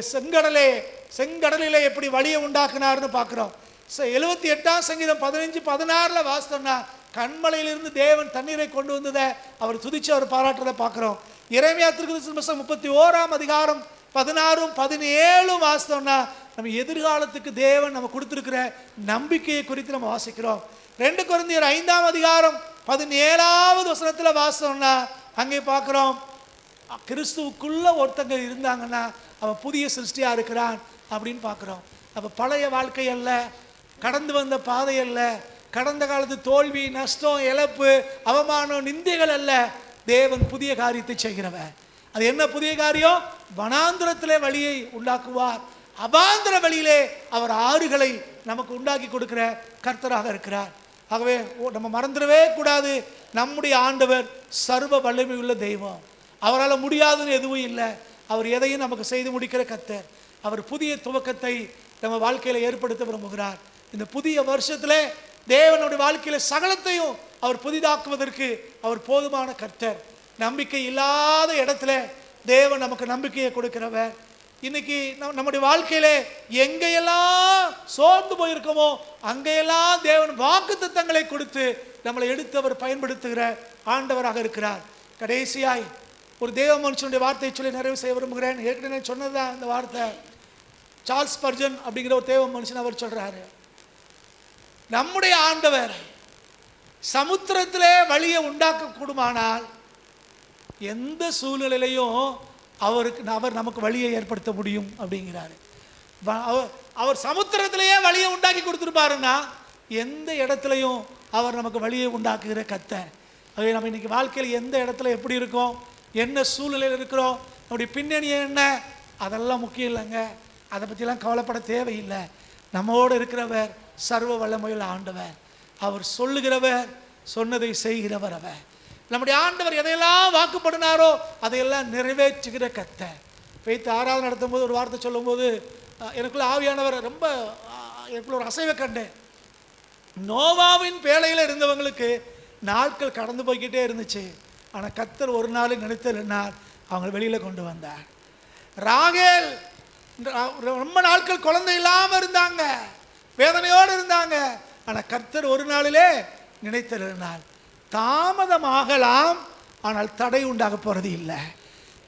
செங்கடலிலே எப்படி வழியை உண்டாக்குனார்னு பார்க்குறோம். 78ஆம் சங்கீதம் 15-16 வாசித்தோம்னா கண்மலையிலிருந்து தேவன் தண்ணீரை கொண்டு வந்ததை அவர் துதிச்சு அவர் பாராட்டுறதை பார்க்குறோம். எரேமியா தீர்க்கதரிசன புத்தகம் 31ஆம் அதிகாரம் 16-17 வாசித்தோம்னா நம்ம எதிர்காலத்துக்கு தேவன் நம்ம கொடுத்துருக்கிற நம்பிக்கையை குறித்து நம்ம வாசிக்கிறோம். 2 கொரிந்தியர் 5ஆம் அதிகாரம் 17ஆவது வசனத்தில் வாசித்தோம்னா அங்கே பார்க்குறோம், கிறிஸ்துவுக்குள்ள ஒருத்தங்க இருந்தாங்கன்னா அவன் புதிய சிருஷ்டியாக இருக்கிறான் அப்படின்னு பார்க்குறோம். அப்போ பழைய வாழ்க்கை அல்ல, கடந்து வந்த பாதை அல்ல, கடந்த காலத்து தோல்வி, நஷ்டம், இழப்பு, அவமானம், நிந்தைகள் அல்ல. தேவன் புதிய காரியத்தை செய்கிறவர். அது என்ன புதிய காரியம்? வனாந்திரத்திலே வழியை உண்டாக்குவார். அவாந்திர வழியிலே அவர் ஆறுகளை நமக்கு உண்டாக்கி கொடுக்கிற கர்த்தராக இருக்கிறார். ஆகவே நம்ம மறந்துடவே கூடாது, நம்முடைய ஆண்டவர் சர்வ வல்லமை உள்ள தெய்வம். அவரால் முடியாதுன்னு எதுவும் இல்லை. அவர் எதையும் நமக்கு செய்து முடிக்கிற கர்த்தர். அவர் புதிய துவக்கத்தை நம்ம வாழ்க்கையில் ஏற்படுத்த விரும்புகிறார். இந்த புதிய வருஷத்தில் தேவனுடைய வாழ்க்கையில் சகலத்தையும் அவர் புதிதாக்குவதற்கு அவர் போதுமான கர்த்தர். நம்பிக்கை இல்லாத இடத்துல தேவன் நமக்கு நம்பிக்கையை கொடுக்கிறவர். இன்னைக்கு நம்முடைய வாழ்க்கையில எங்கெல்லாம் சோர்ந்து போயிருக்கோமோ அங்கெல்லாம் தேவன் வாக்குத்தத்தங்களை கொடுத்து நம்மளை எடுத்து அவர் பயன்படுத்துகிற ஆண்டவராக இருக்கிறார். கடைசியாய் ஒரு தேவ மனுஷனுடைய வார்த்தையை சொல்லி நிறைவு செய்ய விரும்புகிறேன். ஏற்கனவே சொன்னதுதான் இந்த வார்த்தை. சார்ல்ஸ் ஸ்பர்ஜன் அப்படிங்கிற ஒரு தேவ மனுஷன் அவர் சொல்றாரு, நம்முடைய ஆண்டவர் சமுத்திரத்திலே வழியை உண்டாக்க கூடுமானால் எந்த சூழ்நிலையிலையும் அவர் நமக்கு வழியை ஏற்படுத்த முடியும் அப்படிங்கிறாரு. அவர் சமுத்திரத்திலேயே வழியை உண்டாக்கி கொடுத்துருப்பாருன்னா எந்த இடத்துலையும் அவர் நமக்கு வழியை உண்டாக்குகிற கர்த்தர். அதே நம்ம இன்னைக்கு வாழ்க்கையில் எந்த இடத்துல எப்படி இருக்கோம், என்ன சூழ்நிலையில் இருக்கிறோம், நம்முடைய பின்னணி என்ன, அதெல்லாம் முக்கியம் இல்லைங்க. அதை பற்றிலாம் கவலைப்பட தேவையில்லை. நம்மோடு இருக்கிறவர் சர்வ வல்லமையுள்ள ஆண்டவர். அவர் சொல்லுகிறவர், சொன்னதை செய்கிறவர். அவர் நம்முடைய ஆண்டவர் எதையெல்லாம் வாக்குப்படினாரோ அதையெல்லாம் நிறைவேற்றுகிற கர்த்தர். வைத்து ஆராதனை நடத்தும் போது ஒரு வார்த்தை சொல்லும்போது எனக்குள்ள ஆவியானவர் ரொம்ப எனக்குள்ள ஒரு அசைவை கண்டேன். நோவாவின் பேழையில் இருந்தவங்களுக்கு நாட்கள் கடந்து போய்கிட்டே இருந்துச்சு. ஆனால் கர்த்தர் ஒரு நாள் நினைத்தனால் அவங்க வெளியில் கொண்டு வந்தார். ராகேல் ரொம்ப நாட்கள் குழந்தை இல்லாமல் இருந்தாங்க, வேதனையோடு இருந்தாங்க. ஆனால் கர்த்தர் ஒரு நாளிலே நினைத்தனால் தாமதமாகலாம், ஆனால் தடை உண்டாக போகிறது இல்லை.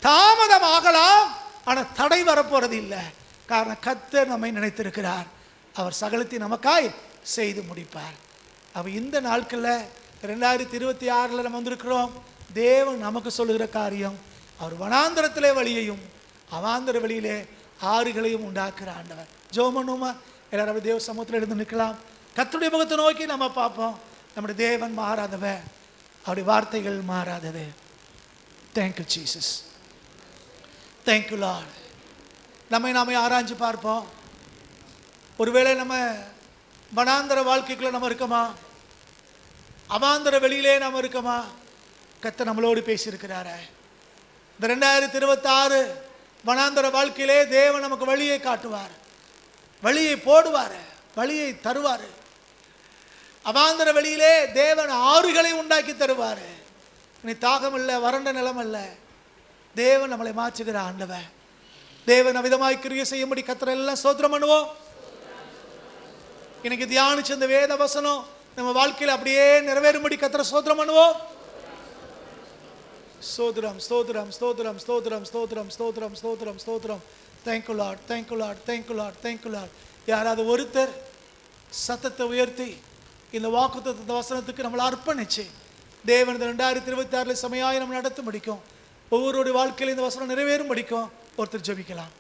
தாமதமாகலாம், ஆனால் தடை வரப்போகிறது இல்லை. காரணம் கர்த்தர் நம்மை நினைத்திருக்கிறார். அவர் சகலத்தை நமக்காய் செய்து முடிப்பார். அவர் இந்த நாட்களில் 2026 நம்ம வந்திருக்கிறோம். தேவன் நமக்கு சொல்லுகிற காரியம், அவர் வனாந்தரத்திலே வழியையும் அவாந்தர வழியிலே ஆறுகளையும் உண்டாக்குற ஆண்டவர். ஜோமனுமா எல்லாரும் தேவ சமூகத்தில் இருந்து நிற்கலாம். கர்த்தருடைய முகத்தை நோக்கி நம்ம பார்ப்போம். நம்முடைய தேவன் மாறாதவர், அவருடைய வார்த்தைகள் மாறாதது. Thank you Jesus, thank you Lord. நாம ஆராய்ஞ்சு பார்ப்போம். ஒருவேளை நம்ம வனாந்தர வாழ்க்கைக்குள்ள நம்ம இருக்கோமா, அவாந்தர வெளியிலே நம்ம இருக்கோமா? கர்த்தர் நம்மளோடு பேசியிருக்கிறாரு. இந்த 2026 வனாந்தர வாழ்க்கையிலே தேவன் நமக்கு வழியை காட்டுவார், வழியை போடுவார், வழியை தருவார். அவாந்தர வெளியிலே தேவன் ஆறுகளை உண்டாக்கி தருவார். இனி தாகம் இல்லை, வறண்ட நிலம் அல்ல. தேவன் நம்மளை மாற்றுகிற ஆண்டவர். தேவன் அவிதமாய் கிரியை செய்யும்படி கர்த்தர் எல்லாம் ஸ்தோத்திரம் பண்ணுவோம். இன்னைக்கு தியானிச்ச இந்த வேத வசனம் நம்ம வாழ்க்கையில் அப்படியே நிறைவேறும்படி கர்த்தரை ஸ்தோத்திரம் பண்ணுவோம். ஸ்தோத்திரம், ஸ்தோத்திரம், ஸ்தோத்திரம், ஸ்தோத்திரம், ஸ்தோத்திரம், ஸ்தோத்திரம், ஸ்தோத்திரம், ஸ்தோத்திரம். Thank you Lord, thank you Lord, thank you Lord, thank you Lord. யாராவது ஒருத்தர் சத்தத்தை உயர்த்தி இந்த வாக்குத்தத்த வசனத்துக்கு நம்மளை அர்ப்பணிச்சு தேவன் இந்த 2026 சமயாய் நம்ம நடத்த முடிக்கும். ஒவ்வொருடைய வாழ்க்கையில் இந்த வசனம் நிறைவேறும் படிக்கும். ஒருத்தர் ஜெபிக்கலாம்.